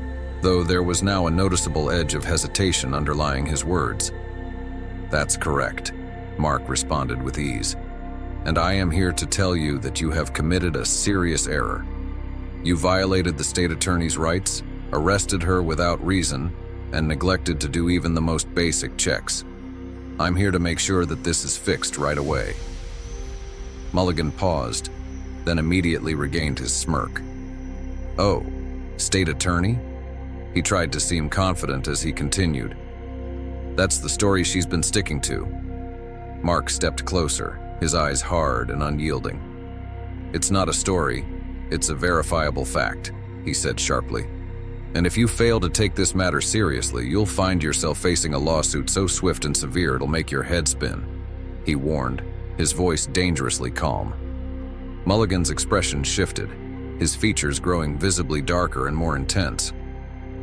Speaker 1: though there was now a noticeable edge of hesitation underlying his words. "That's correct," Mark responded with ease, and I am here to tell you that you have committed a serious error. You violated the state attorney's rights, arrested her without reason, and neglected to do even the most basic checks. I'm here to make sure that this is fixed right away." Mulligan paused, then immediately regained his smirk. "Oh, state attorney?" He tried to seem confident as he continued. "That's the story she's been sticking to." Mark stepped closer, his eyes hard and unyielding. "It's not a story, it's a verifiable fact," he said sharply. "And if you fail to take this matter seriously, you'll find yourself facing a lawsuit so swift and severe it'll make your head spin," he warned, his voice dangerously calm. Mulligan's expression shifted, his features growing visibly darker and more intense.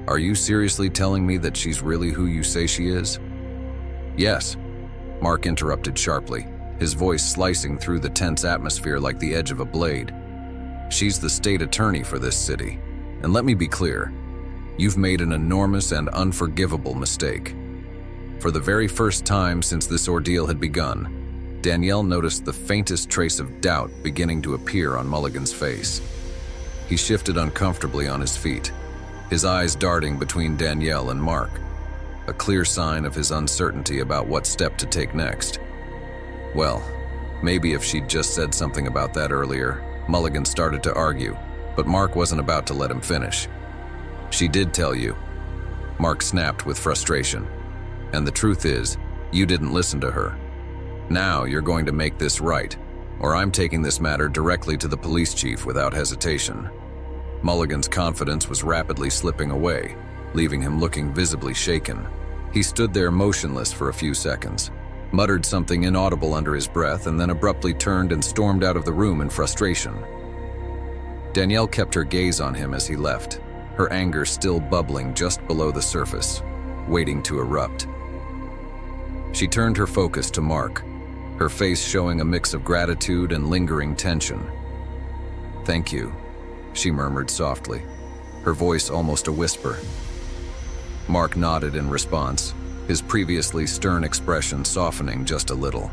Speaker 1: "Are you seriously telling me that she's really who you say she is?" "Yes," Mark interrupted sharply, his voice slicing through the tense atmosphere like the edge of a blade. "She's the state attorney for this city, and let me be clear, you've made an enormous and unforgivable mistake." For the very first time since this ordeal had begun, Danielle noticed the faintest trace of doubt beginning to appear on Mulligan's face. He shifted uncomfortably on his feet, his eyes darting between Danielle and Mark, a clear sign of his uncertainty about what step to take next. Well, maybe if she'd just said something about that earlier, Mulligan started to argue, but Mark wasn't about to let him finish. "She did tell you," Mark snapped with frustration. "And the truth is, you didn't listen to her. Now you're going to make this right, or I'm taking this matter directly to the police chief without hesitation." Mulligan's confidence was rapidly slipping away, leaving him looking visibly shaken. He stood there motionless for a few seconds, muttered something inaudible under his breath, and then abruptly turned and stormed out of the room in frustration. Danielle kept her gaze on him as he left, her anger still bubbling just below the surface, waiting to erupt. She turned her focus to Mark, her face showing a mix of gratitude and lingering tension. "Thank you," she murmured softly, her voice almost a whisper. Mark nodded in response, his previously stern expression softening just a little.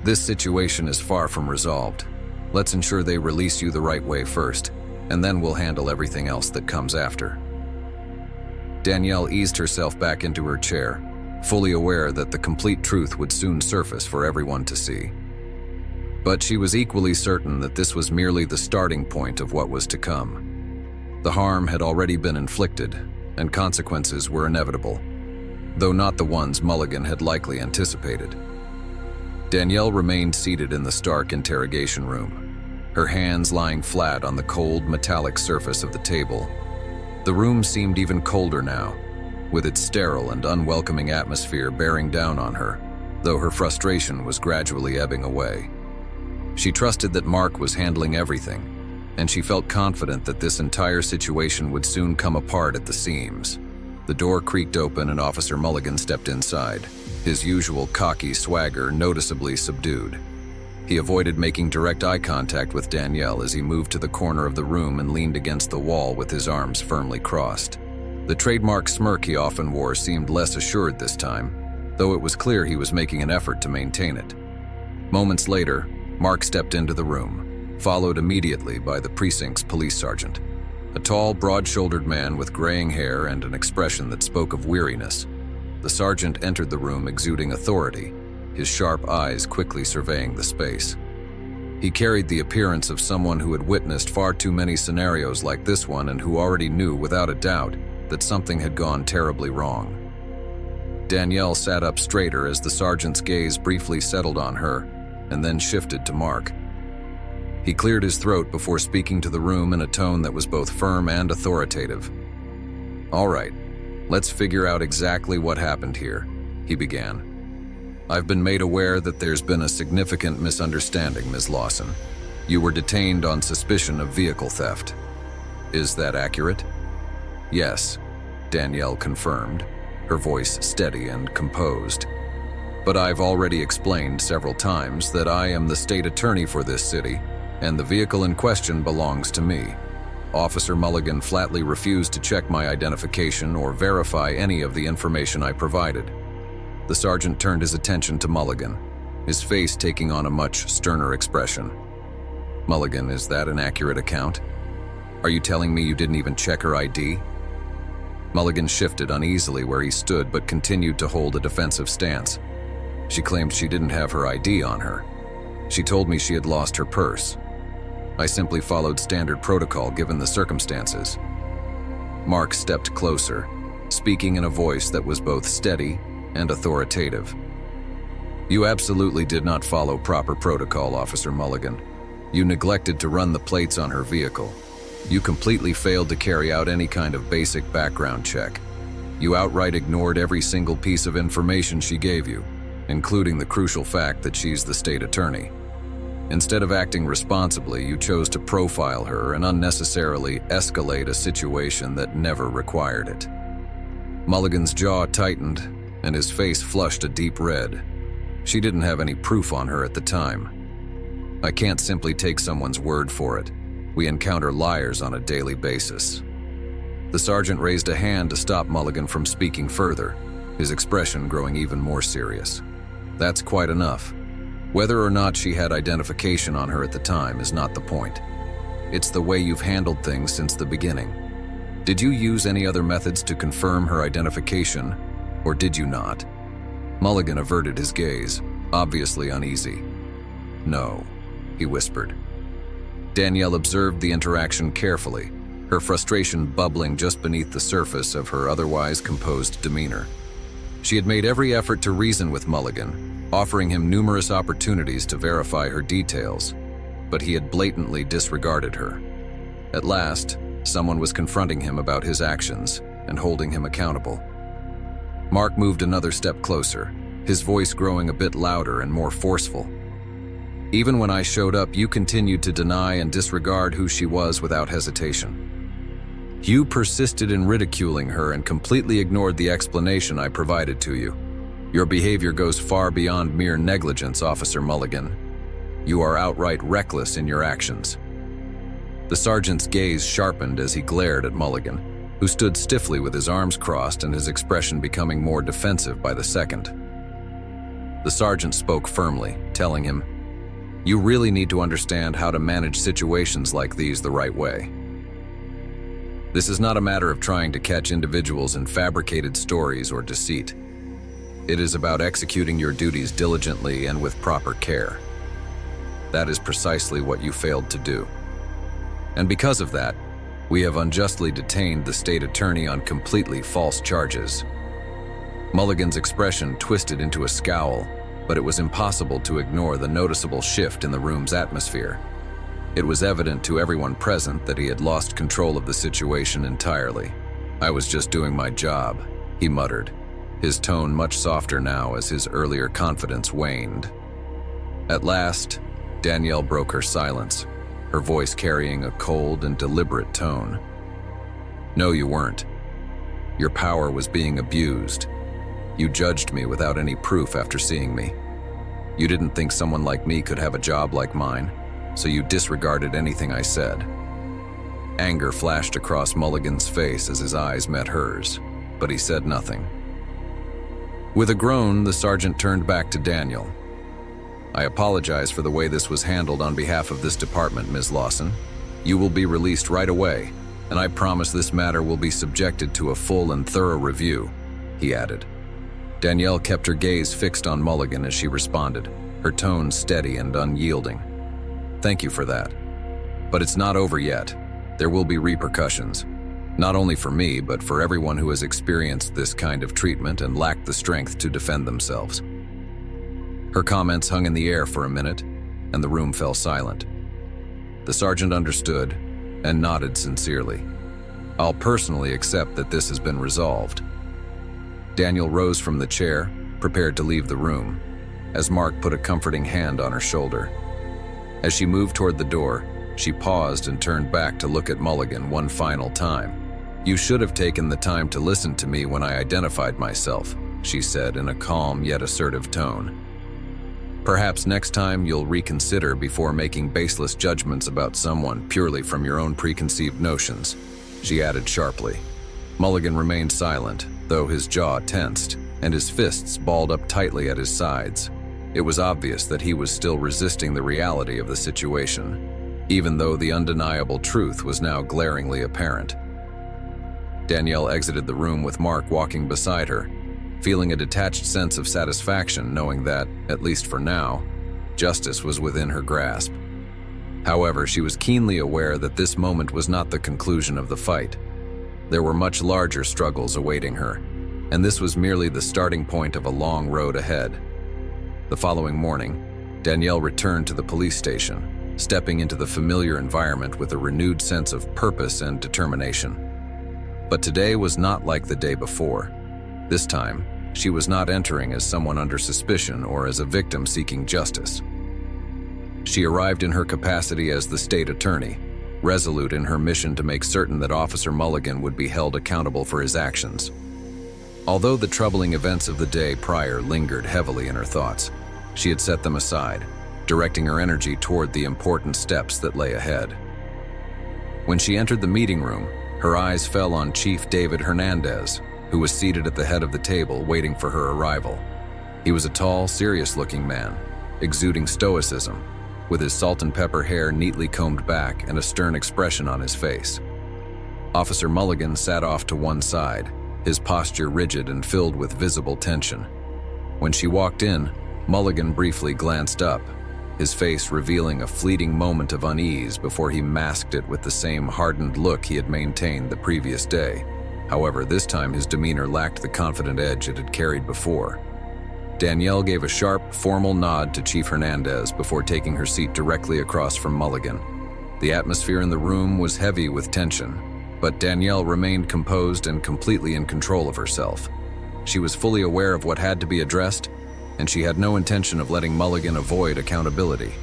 Speaker 1: "This situation is far from resolved. Let's ensure they release you the right way first, and then we'll handle everything else that comes after." Danielle eased herself back into her chair, fully aware that the complete truth would soon surface for everyone to see. But she was equally certain that this was merely the starting point of what was to come. The harm had already been inflicted, and consequences were inevitable, though not the ones Mulligan had likely anticipated. Danielle remained seated in the stark interrogation room, her hands lying flat on the cold, metallic surface of the table. The room seemed even colder now, with its sterile and unwelcoming atmosphere bearing down on her, though her frustration was gradually ebbing away. She trusted that Mark was handling everything, and she felt confident that this entire situation would soon come apart at the seams. The door creaked open and Officer Mulligan stepped inside, his usual cocky swagger noticeably subdued. He avoided making direct eye contact with Danielle as he moved to the corner of the room and leaned against the wall with his arms firmly crossed. The trademark smirk he often wore seemed less assured this time, though it was clear he was making an effort to maintain it. Moments later, Mark stepped into the room, followed immediately by the precinct's police sergeant, a tall, broad-shouldered man with graying hair and an expression that spoke of weariness. The sergeant entered the room exuding authority, his sharp eyes quickly surveying the space. He carried the appearance of someone who had witnessed far too many scenarios like this one and who already knew without a doubt that something had gone terribly wrong. Danielle sat up straighter as the sergeant's gaze briefly settled on her and then shifted to Mark. He cleared his throat before speaking to the room in a tone that was both firm and authoritative. "All right, let's figure out exactly what happened here," he began. "I've been made aware that there's been a significant misunderstanding, Ms. Lawson. You were detained on suspicion of vehicle theft. Is that accurate?" "Yes," Danielle confirmed, her voice steady and composed. "But I've already explained several times that I am the state attorney for this city, and the vehicle in question belongs to me." Officer Mulligan flatly refused to check my identification or verify any of the information I provided. The sergeant turned his attention to Mulligan, his face taking on a much sterner expression. "Mulligan, is that an accurate account? Are you telling me you didn't even check her ID?" Mulligan shifted uneasily where he stood but continued to hold a defensive stance. "She claimed she didn't have her ID on her. She told me she had lost her purse. I simply followed standard protocol given the circumstances." Mark stepped closer, speaking in a voice that was both steady and authoritative. "You absolutely did not follow proper protocol, Officer Mulligan. You neglected to run the plates on her vehicle. You completely failed to carry out any kind of basic background check. You outright ignored every single piece of information she gave you, including the crucial fact that she's the state attorney. Instead of acting responsibly, you chose to profile her and unnecessarily escalate a situation that never required it." Mulligan's jaw tightened, and his face flushed a deep red. She didn't have any proof on her at the time. "I can't simply take someone's word for it. We encounter liars on a daily basis." The sergeant raised a hand to stop Mulligan from speaking further, his expression growing even more serious. "That's quite enough. Whether or not she had identification on her at the time is not the point. It's the way you've handled things since the beginning. Did you use any other methods to confirm her identification, or did you not?" Mulligan averted his gaze, obviously uneasy. "No," he whispered. Danielle observed the interaction carefully, her frustration bubbling just beneath the surface of her otherwise composed demeanor. She had made every effort to reason with Mulligan, offering him numerous opportunities to verify her details, but he had blatantly disregarded her. At last, someone was confronting him about his actions and holding him accountable. Mark moved another step closer, his voice growing a bit louder and more forceful. "Even when I showed up, you continued to deny and disregard who she was without hesitation. You persisted in ridiculing her and completely ignored the explanation I provided to you. Your behavior goes far beyond mere negligence, Officer Mulligan. You are outright reckless in your actions." The sergeant's gaze sharpened as he glared at Mulligan, who stood stiffly with his arms crossed and his expression becoming more defensive by the second. The sergeant spoke firmly, telling him, "You really need to understand how to manage situations like these the right way. This is not a matter of trying to catch individuals in fabricated stories or deceit. It is about executing your duties diligently and with proper care. That is precisely what you failed to do. And because of that, we have unjustly detained the state attorney on completely false charges." Mulligan's expression twisted into a scowl, but it was impossible to ignore the noticeable shift in the room's atmosphere. It was evident to everyone present that he had lost control of the situation entirely. "I was just doing my job," he muttered, his tone much softer now as his earlier confidence waned. At last, Danielle broke her silence, her voice carrying a cold and deliberate tone. "No, you weren't. Your power was being abused. You judged me without any proof after seeing me. You didn't think someone like me could have a job like mine, so you disregarded anything I said." Anger flashed across Mulligan's face as his eyes met hers, but he said nothing. With a groan, the sergeant turned back to Daniel. "I apologize for the way this was handled on behalf of this department, Ms. Lawson. You will be released right away, and I promise this matter will be subjected to a full and thorough review," he added. Danielle kept her gaze fixed on Mulligan as she responded, her tone steady and unyielding. "Thank you for that. But it's not over yet. There will be repercussions. Not only for me, but for everyone who has experienced this kind of treatment and lacked the strength to defend themselves." Her comments hung in the air for a minute, and the room fell silent. The sergeant understood and nodded sincerely. "I'll personally accept that this has been resolved." Daniel rose from the chair, prepared to leave the room, as Mark put a comforting hand on her shoulder. As she moved toward the door, she paused and turned back to look at Mulligan one final time. "You should have taken the time to listen to me when I identified myself," she said in a calm yet assertive tone. "Perhaps next time you'll reconsider before making baseless judgments about someone purely from your own preconceived notions," she added sharply. Mulligan remained silent, though his jaw tensed and his fists balled up tightly at his sides. It was obvious that he was still resisting the reality of the situation, even though the undeniable truth was now glaringly apparent. Danielle exited the room with Mark walking beside her, feeling a detached sense of satisfaction knowing that, at least for now, justice was within her grasp. However, she was keenly aware that this moment was not the conclusion of the fight. There were much larger struggles awaiting her, and this was merely the starting point of a long road ahead. The following morning, Danielle returned to the police station, stepping into the familiar environment with a renewed sense of purpose and determination. But today was not like the day before. This time, she was not entering as someone under suspicion or as a victim seeking justice. She arrived in her capacity as the state attorney, resolute in her mission to make certain that Officer Mulligan would be held accountable for his actions. Although the troubling events of the day prior lingered heavily in her thoughts, she had set them aside, directing her energy toward the important steps that lay ahead. When she entered the meeting room, her eyes fell on Chief David Hernandez, who was seated at the head of the table waiting for her arrival. He was a tall, serious-looking man, exuding stoicism, with his salt and pepper hair neatly combed back and a stern expression on his face. Officer Mulligan sat off to one side, his posture rigid and filled with visible tension. When she walked in, Mulligan briefly glanced up, his face revealing a fleeting moment of unease before he masked it with the same hardened look he had maintained the previous day. However, this time his demeanor lacked the confident edge it had carried before. Danielle gave a sharp, formal nod to Chief Hernandez before taking her seat directly across from Mulligan. The atmosphere in the room was heavy with tension, but Danielle remained composed and completely in control of herself. She was fully aware of what had to be addressed, and she had no intention of letting Mulligan avoid accountability.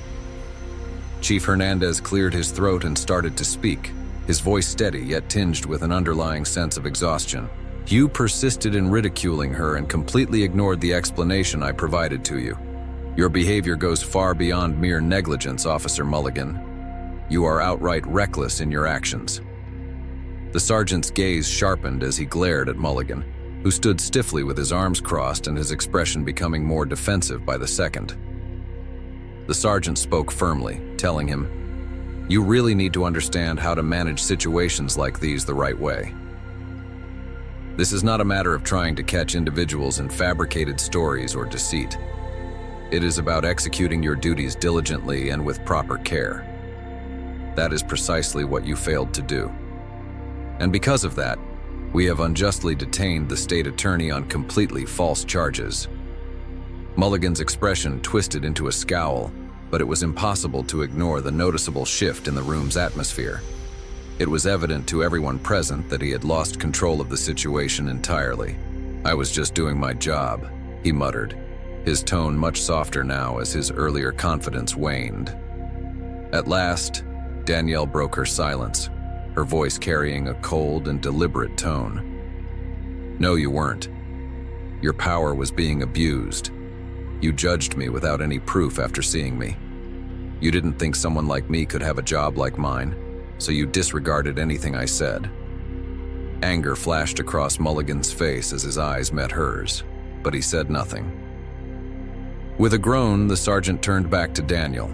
Speaker 1: Chief Hernandez cleared his throat and started to speak, his voice steady yet tinged with an underlying sense of exhaustion. "You persisted in ridiculing her and completely ignored the explanation I provided to you. Your behavior goes far beyond mere negligence, Officer Mulligan. You are outright reckless in your actions." The sergeant's gaze sharpened as he glared at Mulligan, who stood stiffly with his arms crossed and his expression becoming more defensive by the second. The sergeant spoke firmly, telling him, "You really need to understand how to manage situations like these the right way. This is not a matter of trying to catch individuals in fabricated stories or deceit. It is about executing your duties diligently and with proper care. That is precisely what you failed to do. And because of that, we have unjustly detained the state attorney on completely false charges." Mulligan's expression twisted into a scowl, but it was impossible to ignore the noticeable shift in the room's atmosphere. It was evident to everyone present that he had lost control of the situation entirely. "I was just doing my job," he muttered, his tone much softer now as his earlier confidence waned. At last, Danielle broke her silence, her voice carrying a cold and deliberate tone. "No, you weren't. Your power was being abused. You judged me without any proof after seeing me. You didn't think someone like me could have a job like mine, so you disregarded anything I said." Anger flashed across Mulligan's face as his eyes met hers, but he said nothing. With a groan, the sergeant turned back to Danielle.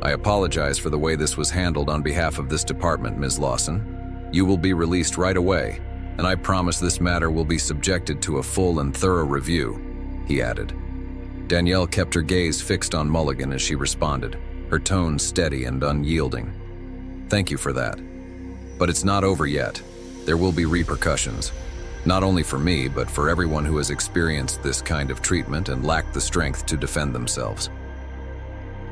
Speaker 1: "I apologize for the way this was handled on behalf of this department, Ms. Lawson. You will be released right away, and I promise this matter will be subjected to a full and thorough review," he added. Danielle kept her gaze fixed on Mulligan as she responded, her tone steady and unyielding. "Thank you for that. But it's not over yet. There will be repercussions, not only for me, but for everyone who has experienced this kind of treatment and lacked the strength to defend themselves."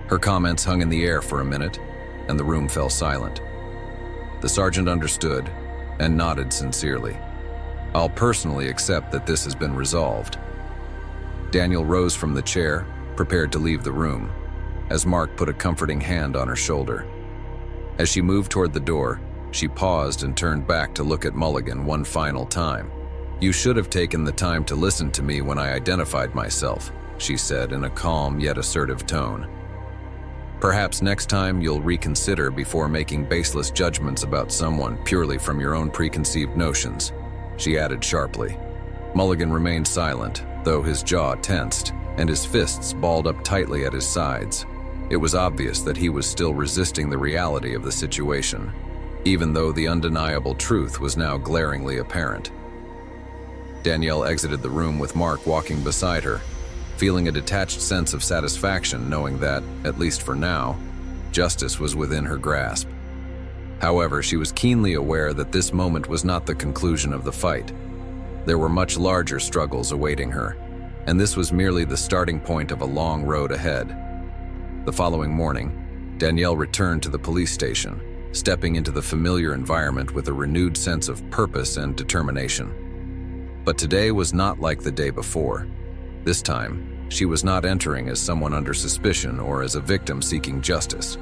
Speaker 1: Her comments hung in the air for a minute, and the room fell silent. The sergeant understood and nodded sincerely. "I'll personally accept that this has been resolved." Danielle rose from the chair, prepared to leave the room, as Mark put a comforting hand on her shoulder. As she moved toward the door, she paused and turned back to look at Mulligan one final time. "You should have taken the time to listen to me when I identified myself," she said in a calm yet assertive tone. "Perhaps next time you'll reconsider before making baseless judgments about someone purely from your own preconceived notions," she added sharply. Mulligan remained silent, though his jaw tensed, and his fists balled up tightly at his sides. It was obvious that he was still resisting the reality of the situation, even though the undeniable truth was now glaringly apparent. Danielle exited the room with Mark walking beside her, feeling a detached sense of satisfaction knowing that, at least for now, justice was within her grasp. However, she was keenly aware that this moment was not the conclusion of the fight. There were much larger struggles awaiting her, and this was merely the starting point of a long road ahead. The following morning, Danielle returned to the police station, stepping into the familiar environment with a renewed sense of purpose and determination. But today was not like the day before. This time, she was not entering as someone under suspicion or as a victim seeking justice.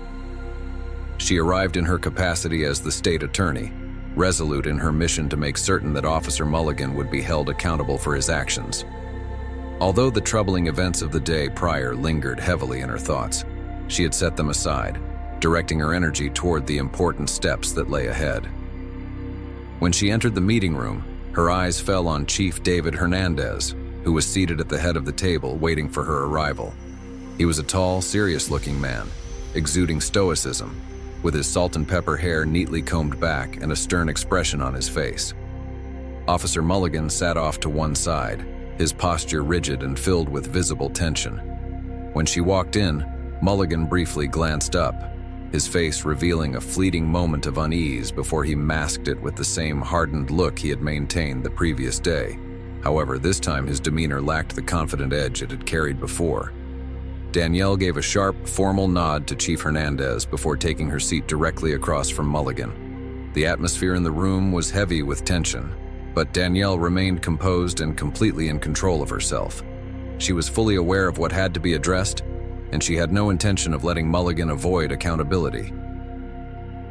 Speaker 1: She arrived in her capacity as the state attorney, resolute in her mission to make certain that Officer Mulligan would be held accountable for his actions. Although the troubling events of the day prior lingered heavily in her thoughts, she had set them aside, directing her energy toward the important steps that lay ahead. When she entered the meeting room, her eyes fell on Chief David Hernandez, who was seated at the head of the table waiting for her arrival. He was a tall, serious-looking man, exuding stoicism, with his salt and pepper hair neatly combed back and a stern expression on his face. Officer Mulligan sat off to one side, his posture rigid and filled with visible tension. When she walked in, Mulligan briefly glanced up, his face revealing a fleeting moment of unease before he masked it with the same hardened look he had maintained the previous day. However, this time his demeanor lacked the confident edge it had carried before. Danielle gave a sharp, formal nod to Chief Hernandez before taking her seat directly across from Mulligan. The atmosphere in the room was heavy with tension, but Danielle remained composed and completely in control of herself. She was fully aware of what had to be addressed, and she had no intention of letting Mulligan avoid accountability.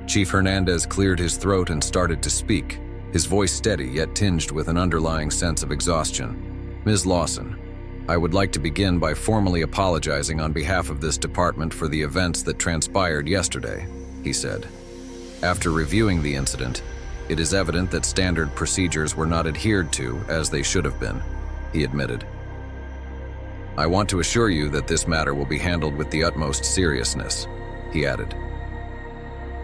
Speaker 1: Chief Hernandez cleared his throat and started to speak, his voice steady yet tinged with an underlying sense of exhaustion. "Ms. Lawson, I would like to begin by formally apologizing on behalf of this department for the events that transpired yesterday," he said. "After reviewing the incident, it is evident that standard procedures were not adhered to as they should have been," he admitted. "I want to assure you that this matter will be handled with the utmost seriousness," he added.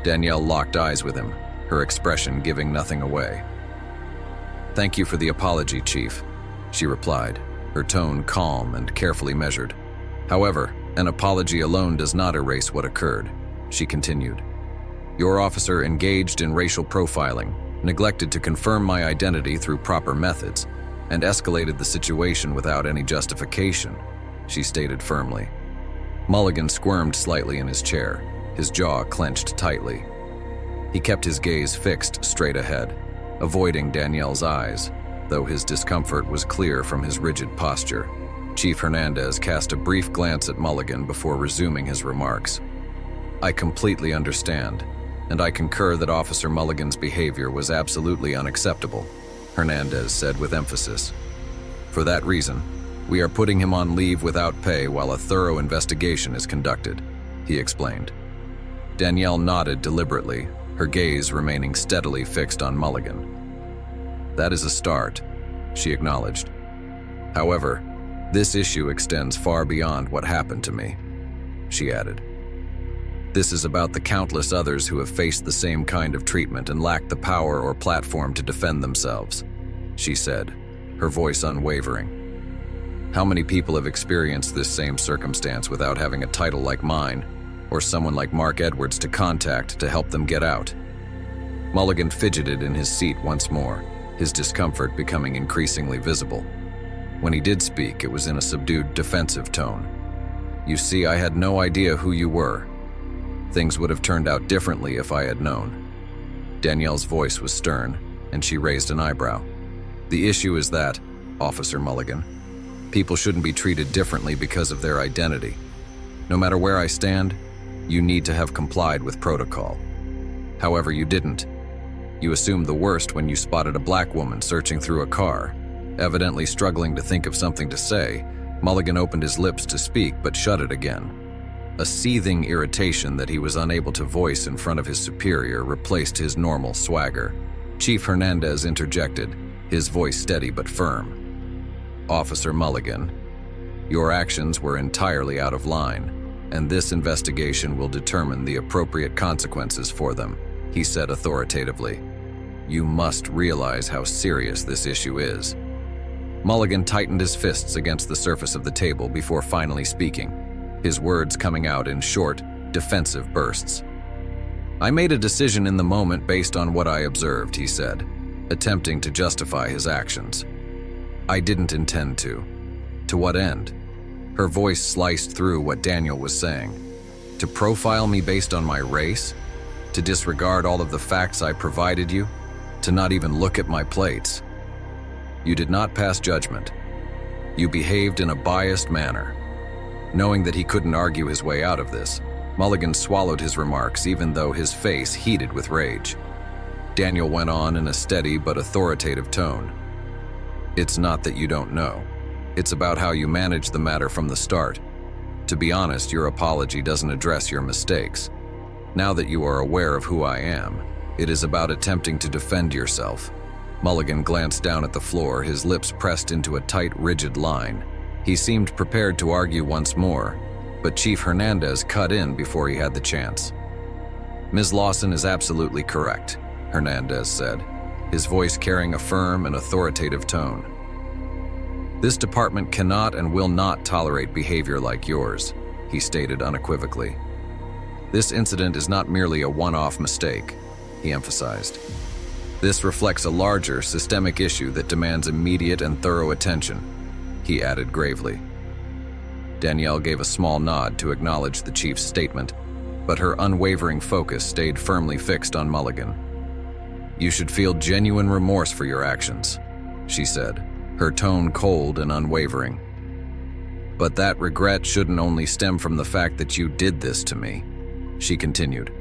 Speaker 1: Danielle locked eyes with him, her expression giving nothing away. "Thank you for the apology, Chief," she replied, her tone calm and carefully measured. "However, an apology alone does not erase what occurred," she continued. "Your officer engaged in racial profiling, neglected to confirm my identity through proper methods, and escalated the situation without any justification," she stated firmly. Mulligan squirmed slightly in his chair, his jaw clenched tightly. He kept his gaze fixed straight ahead, avoiding Danielle's eyes, though his discomfort was clear from his rigid posture. Chief Hernandez cast a brief glance at Mulligan before resuming his remarks. "I completely understand, and I concur that Officer Mulligan's behavior was absolutely unacceptable," Hernandez said with emphasis. "For that reason, we are putting him on leave without pay while a thorough investigation is conducted," he explained. Danielle nodded deliberately, her gaze remaining steadily fixed on Mulligan. "That is a start," she acknowledged. "However, this issue extends far beyond what happened to me," she added. "This is about the countless others who have faced the same kind of treatment and lacked the power or platform to defend themselves," she said, her voice unwavering. "How many people have experienced this same circumstance without having a title like mine, or someone like Mark Edwards to contact to help them get out?" Mulligan fidgeted in his seat once more, his discomfort becoming increasingly visible. When he did speak, it was in a subdued, defensive tone. "You see, I had no idea who you were. Things would have turned out differently if I had known." Danielle's voice was stern, and she raised an eyebrow. "The issue is that, Officer Mulligan, people shouldn't be treated differently because of their identity. No matter where I stand, you need to have complied with protocol. However, you didn't. You assumed the worst when you spotted a black woman searching through a car. Evidently struggling to think of something to say, Mulligan opened his lips to speak but shut it again. A seething irritation that he was unable to voice in front of his superior replaced his normal swagger. Chief Hernandez interjected, his voice steady but firm. "Officer Mulligan, Your actions were entirely out of line, and this investigation will determine the appropriate consequences for them, he said authoritatively. You must realize how serious this issue is. Mulligan tightened his fists against the surface of the table before finally speaking, his words coming out in short, defensive bursts. I made a decision in the moment based on what I observed, he said, attempting to justify his actions. I didn't intend to. To what end? Her voice sliced through what Daniel was saying. To profile me based on my race? To disregard all of the facts I provided you? To not even look at my plates? You did not pass judgment. You behaved in a biased manner. Knowing that he couldn't argue his way out of this, Mulligan swallowed his remarks even though his face heated with rage. Daniel went on in a steady but authoritative tone. It's not that you don't know. It's about how you managed the matter from the start. To be honest, your apology doesn't address your mistakes. Now that you are aware of who I am, it is about attempting to defend yourself. Mulligan glanced down at the floor, his lips pressed into a tight, rigid line. He seemed prepared to argue once more, but Chief Hernandez cut in before he had the chance. Ms. Lawson is absolutely correct, Hernandez said, his voice carrying a firm and authoritative tone. This department cannot and will not tolerate behavior like yours, he stated unequivocally. This incident is not merely a one-off mistake, he emphasized. This reflects a larger, systemic issue that demands immediate and thorough attention, he added gravely. Danielle gave a small nod to acknowledge the chief's statement, but her unwavering focus stayed firmly fixed on Mulligan. You should feel genuine remorse for your actions, she said, her tone cold and unwavering. But that regret shouldn't only stem from the fact that you did this to me, she continued.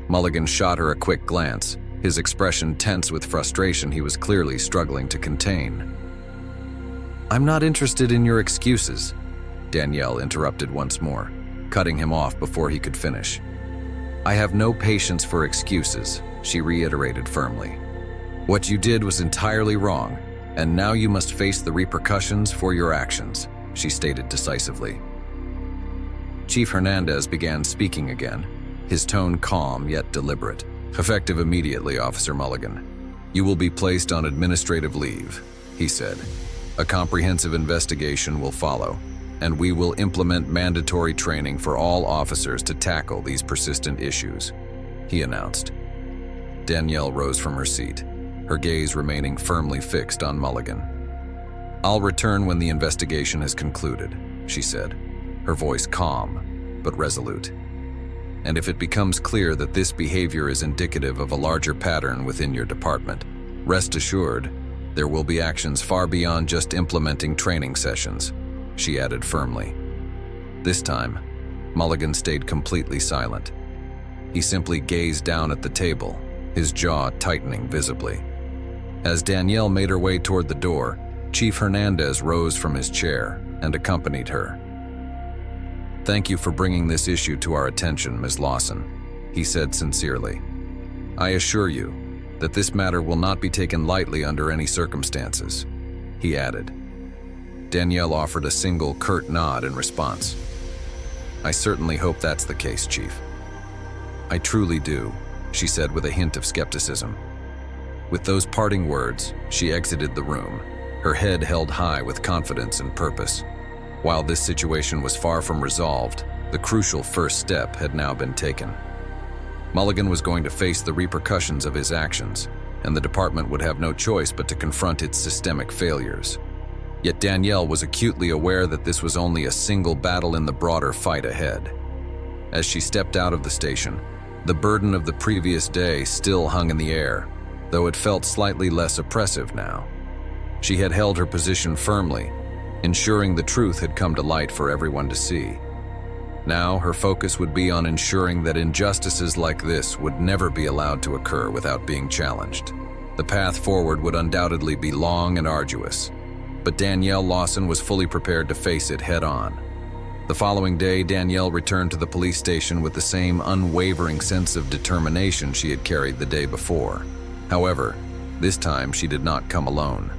Speaker 1: Mulligan shot her a quick glance, his expression tense with frustration he was clearly struggling to contain. I'm not interested in your excuses, Danielle interrupted once more, cutting him off before he could finish. I have no patience for excuses, she reiterated firmly. What you did was entirely wrong, and now you must face the repercussions for your actions, she stated decisively. Chief Hernandez began speaking again, his tone calm yet deliberate. Effective immediately, Officer Mulligan. You will be placed on administrative leave, he said. A comprehensive investigation will follow, and we will implement mandatory training for all officers to tackle these persistent issues, he announced. Danielle rose from her seat, her gaze remaining firmly fixed on Mulligan. I'll return when the investigation has concluded, she said, her voice calm but resolute. And if it becomes clear that this behavior is indicative of a larger pattern within your department, rest assured, there will be actions far beyond just implementing training sessions, she added firmly. This time, Mulligan stayed completely silent. He simply gazed down at the table, his jaw tightening visibly. As Danielle made her way toward the door, Chief Hernandez rose from his chair and accompanied her. Thank you for bringing this issue to our attention, Ms. Lawson, he said sincerely. I assure you that this matter will not be taken lightly under any circumstances, he added. Danielle offered a single curt nod in response. I certainly hope that's the case, Chief. I truly do, she said with a hint of skepticism. With those parting words, she exited the room, her head held high with confidence and purpose. While this situation was far from resolved, the crucial first step had now been taken. Mulligan was going to face the repercussions of his actions, and the department would have no choice but to confront its systemic failures. Yet Danielle was acutely aware that this was only a single battle in the broader fight ahead. As she stepped out of the station, the burden of the previous day still hung in the air, though it felt slightly less oppressive now. She had held her position firmly, ensuring the truth had come to light for everyone to see. Now her focus would be on ensuring that injustices like this would never be allowed to occur without being challenged. The path forward would undoubtedly be long and arduous, but Danielle Lawson was fully prepared to face it head-on. The following day, Danielle returned to the police station with the same unwavering sense of determination she had carried the day before. However, this time she did not come alone.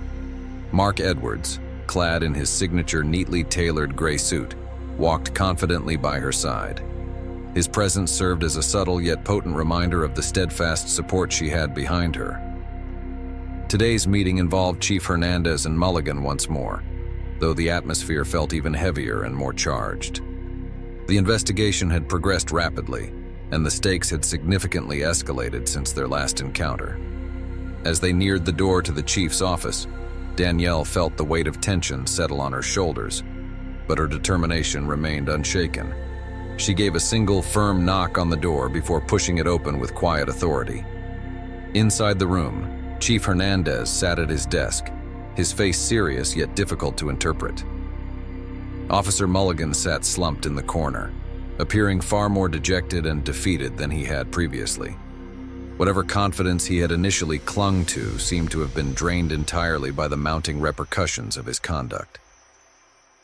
Speaker 1: Mark Edwards, clad in his signature neatly tailored gray suit, walked confidently by her side. His presence served as a subtle yet potent reminder of the steadfast support she had behind her. Today's meeting involved Chief Hernandez and Mulligan once more, though the atmosphere felt even heavier and more charged. The investigation had progressed rapidly, and the stakes had significantly escalated since their last encounter. As they neared the door to the chief's office, Danielle felt the weight of tension settle on her shoulders, but her determination remained unshaken. She gave a single firm knock on the door before pushing it open with quiet authority. Inside the room, Chief Hernandez sat at his desk, his face serious yet difficult to interpret. Officer Mulligan sat slumped in the corner, appearing far more dejected and defeated than he had previously. Whatever confidence he had initially clung to seemed to have been drained entirely by the mounting repercussions of his conduct.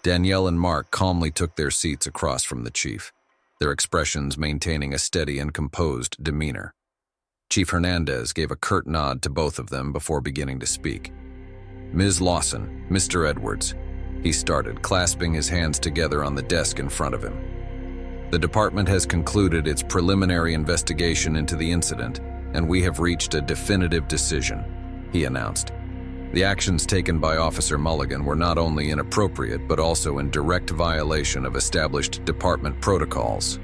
Speaker 1: Danielle and Mark calmly took their seats across from the chief, their expressions maintaining a steady and composed demeanor. Chief Hernandez gave a curt nod to both of them before beginning to speak. "Ms. Lawson, Mr. Edwards," he started, clasping his hands together on the desk in front of him. "The department has concluded its preliminary investigation into the incident, and we have reached a definitive decision," he announced. "The actions taken by Officer Mulligan were not only inappropriate but also in direct violation of established department protocols,"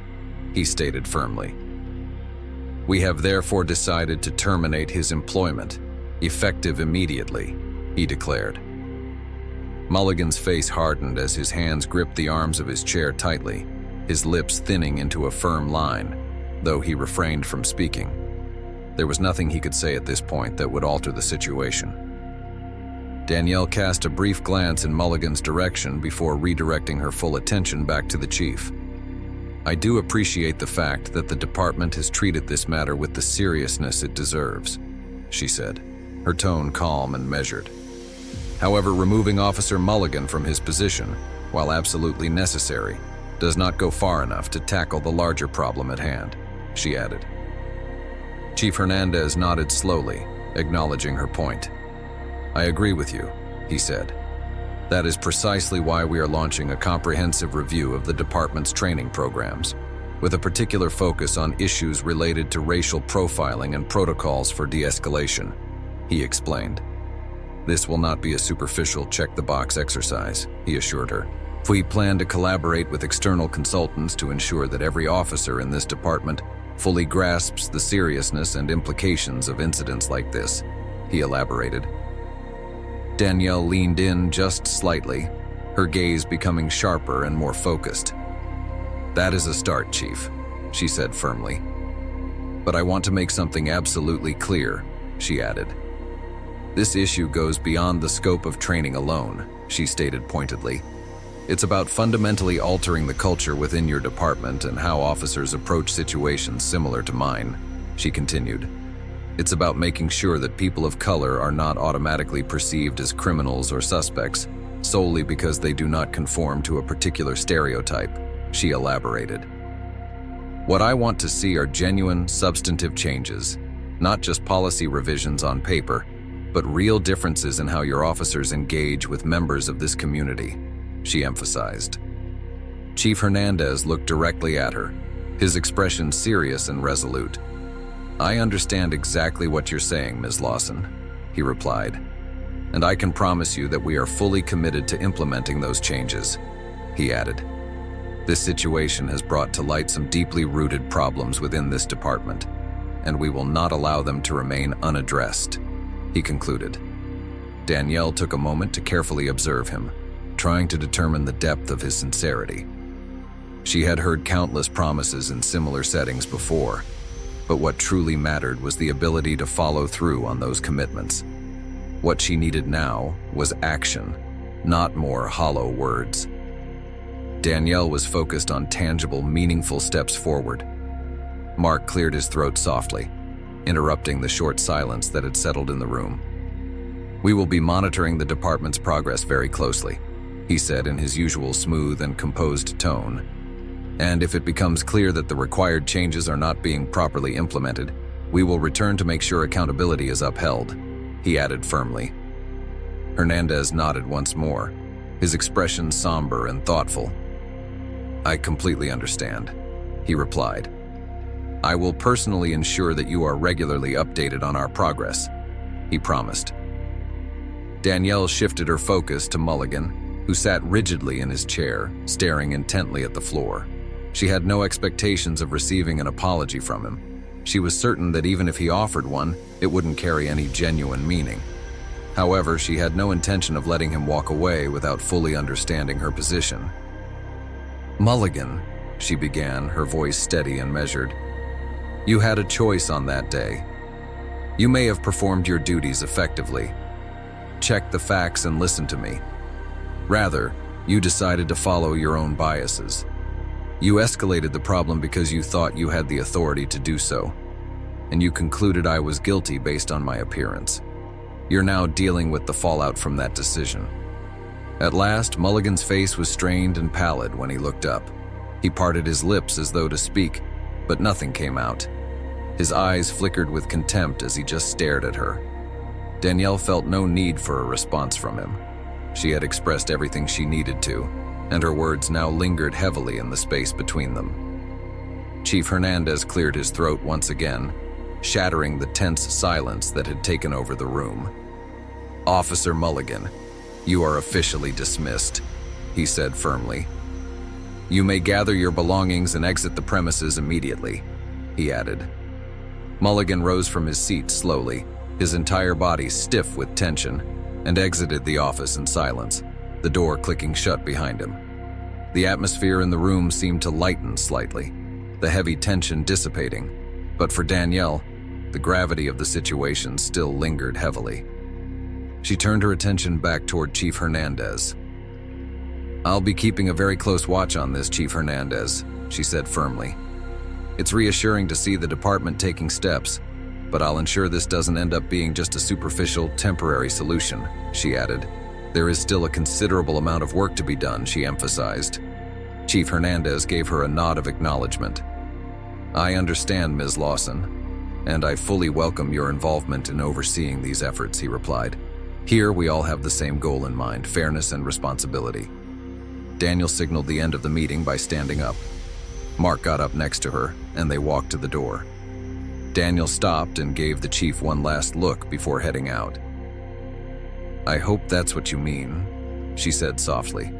Speaker 1: he stated firmly. "We have therefore decided to terminate his employment, effective immediately," he declared. Mulligan's face hardened as his hands gripped the arms of his chair tightly, his lips thinning into a firm line, though he refrained from speaking. There was nothing he could say at this point that would alter the situation. Danielle cast a brief glance in Mulligan's direction before redirecting her full attention back to the chief. "I do appreciate the fact that the department has treated this matter with the seriousness it deserves," she said, her tone calm and measured. "However, removing Officer Mulligan from his position, while absolutely necessary, does not go far enough to tackle the larger problem at hand," she added. Chief Hernandez nodded slowly, acknowledging her point. "I agree with you," he said. "That is precisely why we are launching a comprehensive review of the department's training programs, with a particular focus on issues related to racial profiling and protocols for de-escalation," he explained. "This will not be a superficial check-the-box exercise," he assured her. "We plan to collaborate with external consultants to ensure that every officer in this department fully grasps the seriousness and implications of incidents like this," he elaborated. Danielle leaned in just slightly, her gaze becoming sharper and more focused. "That is a start, Chief," she said firmly. "But I want to make something absolutely clear," she added. "This issue goes beyond the scope of training alone," she stated pointedly. "It's about fundamentally altering the culture within your department and how officers approach situations similar to mine," she continued. "It's about making sure that people of color are not automatically perceived as criminals or suspects solely because they do not conform to a particular stereotype," she elaborated. "What I want to see are genuine, substantive changes, not just policy revisions on paper, but real differences in how your officers engage with members of this community," she emphasized. Chief Hernandez looked directly at her, his expression serious and resolute. "I understand exactly what you're saying, Ms. Lawson," he replied, "and I can promise you that we are fully committed to implementing those changes," he added. "This situation has brought to light some deeply rooted problems within this department, and we will not allow them to remain unaddressed," he concluded. Danielle took a moment to carefully observe him, trying to determine the depth of his sincerity. She had heard countless promises in similar settings before, but what truly mattered was the ability to follow through on those commitments. What she needed now was action, not more hollow words. Danielle was focused on tangible, meaningful steps forward. Mark cleared his throat softly, interrupting the short silence that had settled in the room. "We will be monitoring the department's progress very closely," he said in his usual smooth and composed tone. "And if it becomes clear that the required changes are not being properly implemented, we will return to make sure accountability is upheld," he added firmly. Hernandez nodded once more, his expression somber and thoughtful. "I completely understand," he replied. "I will personally ensure that you are regularly updated on our progress," he promised. Danielle shifted her focus to Mulligan, who sat rigidly in his chair, staring intently at the floor. She had no expectations of receiving an apology from him. She was certain that even if he offered one, it wouldn't carry any genuine meaning. However, she had no intention of letting him walk away without fully understanding her position. "Mulligan," she began, her voice steady and measured, "you had a choice on that day. You may have performed your duties effectively. Check the facts and listen to me. Rather, you decided to follow your own biases. You escalated the problem because you thought you had the authority to do so, and you concluded I was guilty based on my appearance. You're now dealing with the fallout from that decision." At last, Mulligan's face was strained and pallid when he looked up. He parted his lips as though to speak, but nothing came out. His eyes flickered with contempt as he just stared at her. Danielle felt no need for a response from him. She had expressed everything she needed to, and her words now lingered heavily in the space between them. Chief Hernandez cleared his throat once again, shattering the tense silence that had taken over the room. "Officer Mulligan, you are officially dismissed," he said firmly. "You may gather your belongings and exit the premises immediately," he added. Mulligan rose from his seat slowly, his entire body stiff with tension, and exited the office in silence, the door clicking shut behind him. The atmosphere in the room seemed to lighten slightly, the heavy tension dissipating, but for Danielle, the gravity of the situation still lingered heavily. She turned her attention back toward Chief Hernandez. "I'll be keeping a very close watch on this, Chief Hernandez," she said firmly. "It's reassuring to see the department taking steps, but I'll ensure this doesn't end up being just a superficial, temporary solution," she added. "There is still a considerable amount of work to be done," she emphasized. Chief Hernandez gave her a nod of acknowledgement. "I understand, Ms. Lawson, and I fully welcome your involvement in overseeing these efforts," he replied. "Here we all have the same goal in mind, fairness and responsibility." Daniel signaled the end of the meeting by standing up. Mark got up next to her, and they walked to the door. Daniel stopped and gave the chief one last look before heading out. "I hope that's what you mean," she said softly.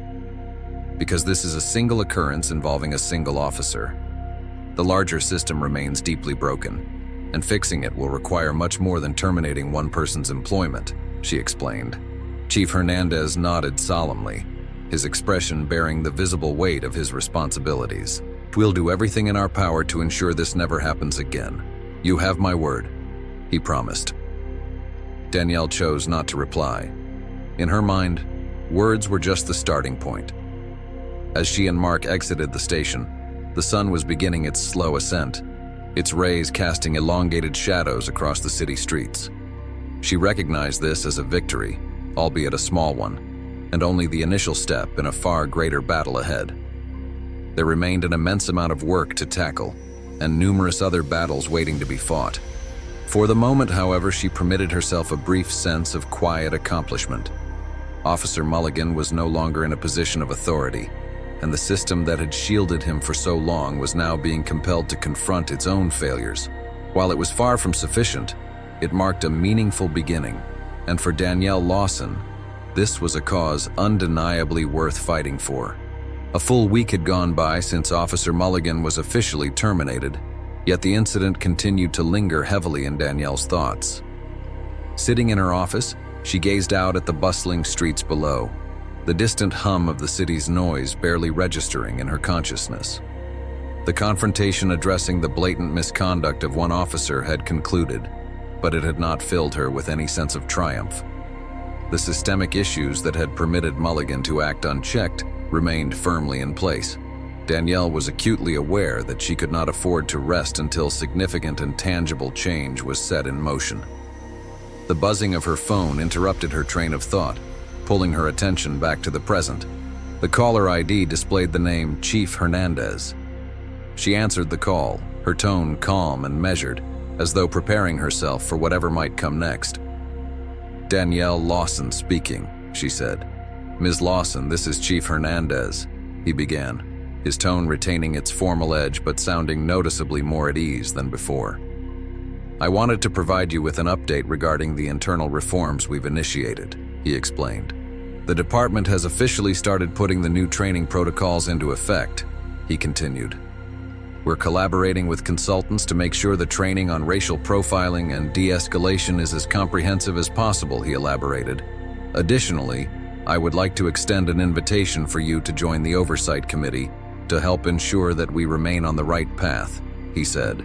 Speaker 1: "Because this is a single occurrence involving a single officer. The larger system remains deeply broken, and fixing it will require much more than terminating one person's employment," she explained. Chief Hernandez nodded solemnly, his expression bearing the visible weight of his responsibilities. "We'll do everything in our power to ensure this never happens again. You have my word," he promised. Danielle chose not to reply. In her mind, words were just the starting point. As she and Mark exited the station, the sun was beginning its slow ascent, its rays casting elongated shadows across the city streets. She recognized this as a victory, albeit a small one, and only the initial step in a far greater battle ahead. There remained an immense amount of work to tackle, and numerous other battles waiting to be fought. For the moment, however, she permitted herself a brief sense of quiet accomplishment. Officer Mulligan was no longer in a position of authority, and the system that had shielded him for so long was now being compelled to confront its own failures. While it was far from sufficient, it marked a meaningful beginning, and for Danielle Lawson, this was a cause undeniably worth fighting for. A full week had gone by since Officer Mulligan was officially terminated, yet the incident continued to linger heavily in Danielle's thoughts. Sitting in her office, she gazed out at the bustling streets below, the distant hum of the city's noise barely registering in her consciousness. The confrontation addressing the blatant misconduct of one officer had concluded, but it had not filled her with any sense of triumph. The systemic issues that had permitted Mulligan to act unchecked remained firmly in place. Danielle was acutely aware that she could not afford to rest until significant and tangible change was set in motion. The buzzing of her phone interrupted her train of thought, pulling her attention back to the present. The caller ID displayed the name Chief Hernandez. She answered the call, her tone calm and measured, as though preparing herself for whatever might come next. "Danielle Lawson speaking," she said. "Ms. Lawson, this is Chief Hernandez," he began, his tone retaining its formal edge but sounding noticeably more at ease than before. "I wanted to provide you with an update regarding the internal reforms we've initiated," he explained. "The department has officially started putting the new training protocols into effect," he continued. "We're collaborating with consultants to make sure the training on racial profiling and de-escalation is as comprehensive as possible," he elaborated. "Additionally, I would like to extend an invitation for you to join the Oversight Committee to help ensure that we remain on the right path," he said.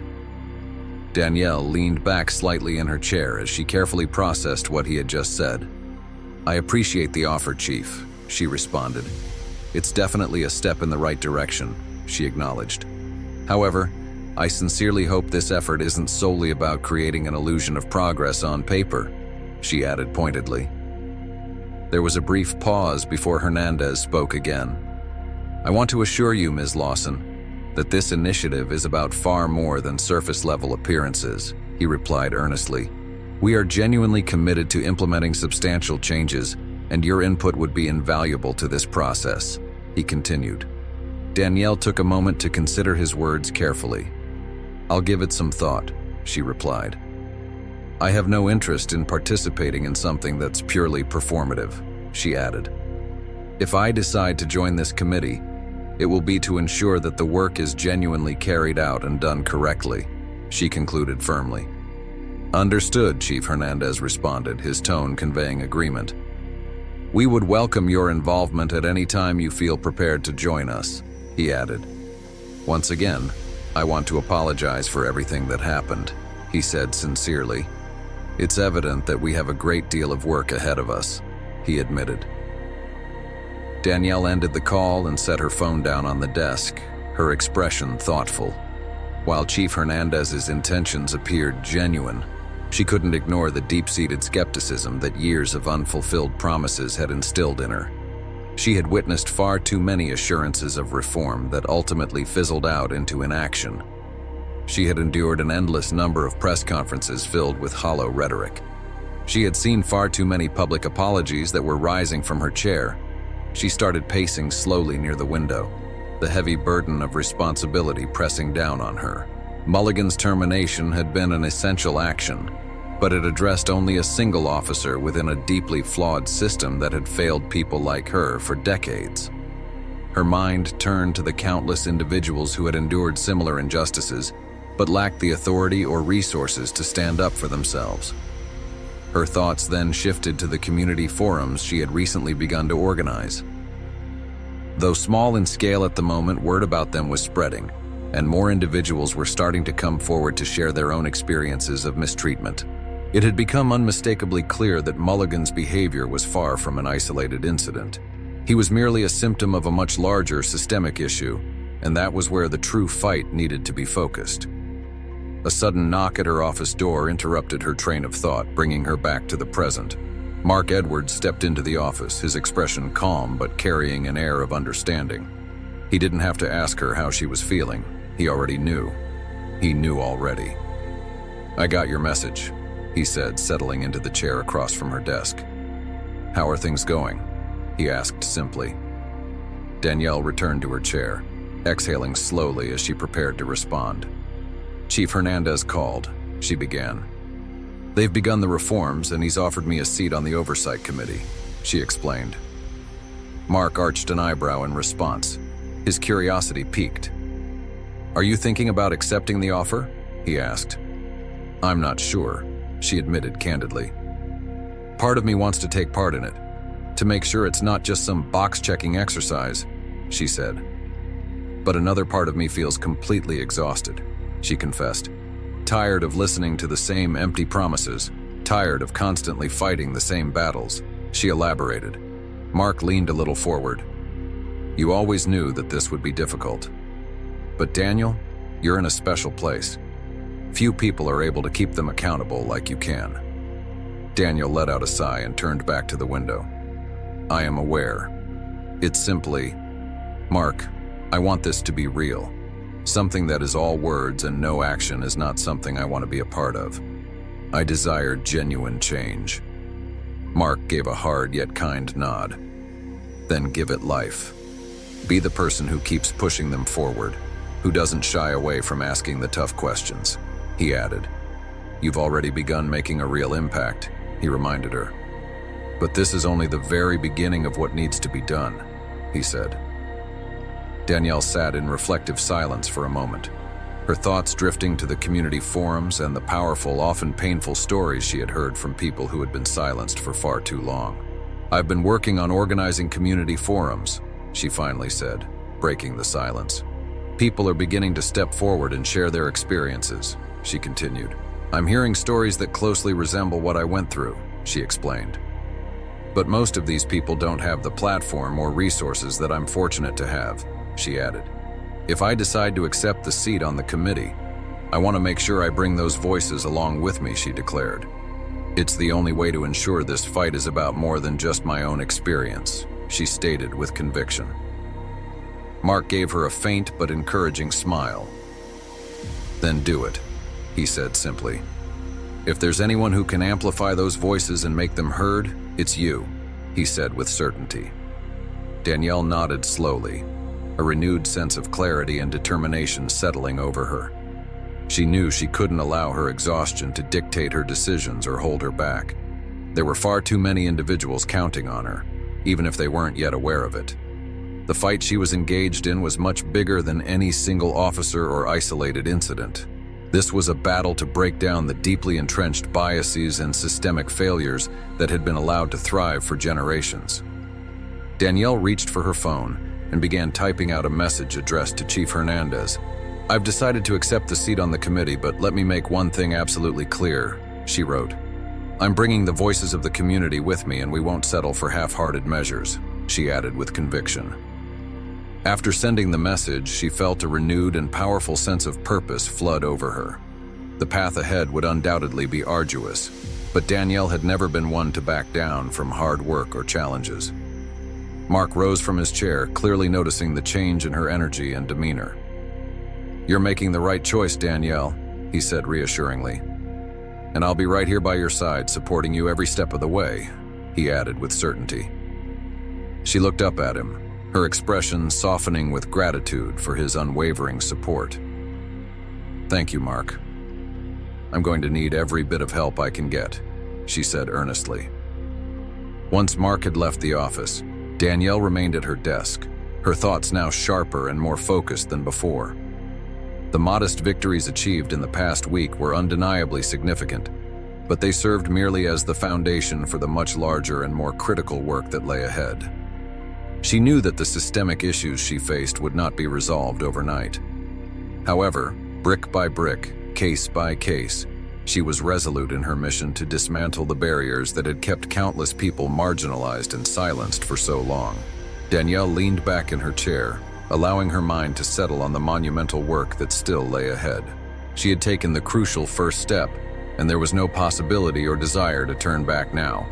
Speaker 1: Danielle leaned back slightly in her chair as she carefully processed what he had just said. "I appreciate the offer, Chief," she responded. "It's definitely a step in the right direction," she acknowledged. "However, I sincerely hope this effort isn't solely about creating an illusion of progress on paper," she added pointedly. There was a brief pause before Hernandez spoke again. "I want to assure you, Ms. Lawson, that this initiative is about far more than surface-level appearances," he replied earnestly. "We are genuinely committed to implementing substantial changes, and your input would be invaluable to this process," he continued. Danielle took a moment to consider his words carefully. "I'll give it some thought," she replied. "I have no interest in participating in something that's purely performative," she added. "If I decide to join this committee, it will be to ensure that the work is genuinely carried out and done correctly," she concluded firmly. "Understood," Chief Hernandez responded, his tone conveying agreement. "We would welcome your involvement at any time you feel prepared to join us," he added. "Once again, I want to apologize for everything that happened," he said sincerely. "It's evident that we have a great deal of work ahead of us," he admitted. Danielle ended the call and set her phone down on the desk, her expression thoughtful. While Chief Hernandez's intentions appeared genuine, she couldn't ignore the deep-seated skepticism that years of unfulfilled promises had instilled in her. She had witnessed far too many assurances of reform that ultimately fizzled out into inaction. She had endured an endless number of press conferences filled with hollow rhetoric. She had seen far too many public apologies that were rising from her chair. She started pacing slowly near the window, the heavy burden of responsibility pressing down on her. Mulligan's termination had been an essential action, but it addressed only a single officer within a deeply flawed system that had failed people like her for decades. Her mind turned to the countless individuals who had endured similar injustices, but lacked the authority or resources to stand up for themselves. Her thoughts then shifted to the community forums she had recently begun to organize. Though small in scale at the moment, word about them was spreading, and more individuals were starting to come forward to share their own experiences of mistreatment. It had become unmistakably clear that Mulligan's behavior was far from an isolated incident. He was merely a symptom of a much larger systemic issue, and that was where the true fight needed to be focused. A sudden knock at her office door interrupted her train of thought, bringing her back to the present. Mark Edwards stepped into the office, his expression calm but carrying an air of understanding. He didn't have to ask her how she was feeling. He already knew. He knew already. "I got your message," he said, settling into the chair across from her desk. "How are things going?" he asked simply. Danielle returned to her chair, exhaling slowly as she prepared to respond. "Chief Hernandez called," she began. "They've begun the reforms, and he's offered me a seat on the Oversight Committee," she explained. Mark arched an eyebrow in response. His curiosity piqued. "Are you thinking about accepting the offer?" he asked. "I'm not sure," she admitted candidly. "Part of me wants to take part in it, to make sure it's not just some box-checking exercise," she said. "But another part of me feels completely exhausted," she confessed. "Tired of listening to the same empty promises, tired of constantly fighting the same battles," she elaborated. Mark leaned a little forward. "You always knew that this would be difficult. But Daniel, you're in a special place. Few people are able to keep them accountable like you can." Daniel let out a sigh and turned back to the window. "I am aware. It's simply, Mark, I want this to be real. Something that is all words and no action is not something I want to be a part of. I desire genuine change." Mark gave a hard yet kind nod. then give it life. Be the person who keeps pushing them forward, who doesn't shy away from asking the tough questions, he added. You've already begun making a real impact, he reminded her. But this is only the very beginning of what needs to be done, he said. Danielle sat in reflective silence for a moment, her thoughts drifting to the community forums and the powerful, often painful stories she had heard from people who had been silenced for far too long. I've been working on organizing community forums, she finally said, breaking the silence. People are beginning to step forward and share their experiences, she continued. I'm hearing stories that closely resemble what I went through, she explained. But most of these people don't have the platform or resources that I'm fortunate to have, she added. If I decide to accept the seat on the committee, I want to make sure I bring those voices along with me, she declared. It's the only way to ensure this fight is about more than just my own experience, she stated with conviction. Mark gave her a faint but encouraging smile. Then do it, he said simply. If there's anyone who can amplify those voices and make them heard, it's you, he said with certainty. Danielle nodded slowly, a renewed sense of clarity and determination settling over her. She knew she couldn't allow her exhaustion to dictate her decisions or hold her back. There were far too many individuals counting on her, even if they weren't yet aware of it. The fight she was engaged in was much bigger than any single officer or isolated incident. This was a battle to break down the deeply entrenched biases and systemic failures that had been allowed to thrive for generations. Danielle reached for her phone and began typing out a message addressed to Chief Hernandez. I've decided to accept the seat on the committee, but let me make one thing absolutely clear, she wrote. I'm bringing the voices of the community with me, and we won't settle for half-hearted measures, she added with conviction. After sending the message, she felt a renewed and powerful sense of purpose flood over her. The path ahead would undoubtedly be arduous, but Danielle had never been one to back down from hard work or challenges. Mark rose from his chair, clearly noticing the change in her energy and demeanor. You're making the right choice, Danielle, he said reassuringly. And I'll be right here by your side, supporting you every step of the way, he added with certainty. She looked up at him, her expression softening with gratitude for his unwavering support. Thank you, Mark. I'm going to need every bit of help I can get, she said earnestly. Once Mark had left the office, Danielle remained at her desk, her thoughts now sharper and more focused than before. The modest victories achieved in the past week were undeniably significant, but they served merely as the foundation for the much larger and more critical work that lay ahead. She knew that the systemic issues she faced would not be resolved overnight. However, brick by brick, case by case, she was resolute in her mission to dismantle the barriers that had kept countless people marginalized and silenced for so long. Danielle leaned back in her chair, allowing her mind to settle on the monumental work that still lay ahead. She had taken the crucial first step, and there was no possibility or desire to turn back now.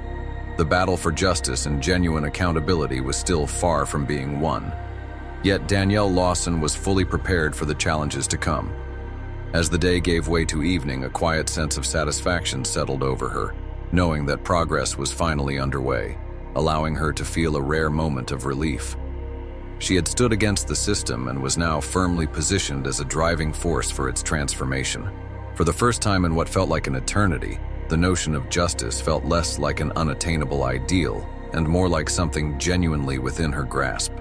Speaker 1: The battle for justice and genuine accountability was still far from being won. Yet Danielle Lawson was fully prepared for the challenges to come. As the day gave way to evening, a quiet sense of satisfaction settled over her, knowing that progress was finally underway, allowing her to feel a rare moment of relief. She had stood against the system and was now firmly positioned as a driving force for its transformation. For the first time in what felt like an eternity, the notion of justice felt less like an unattainable ideal and more like something genuinely within her grasp.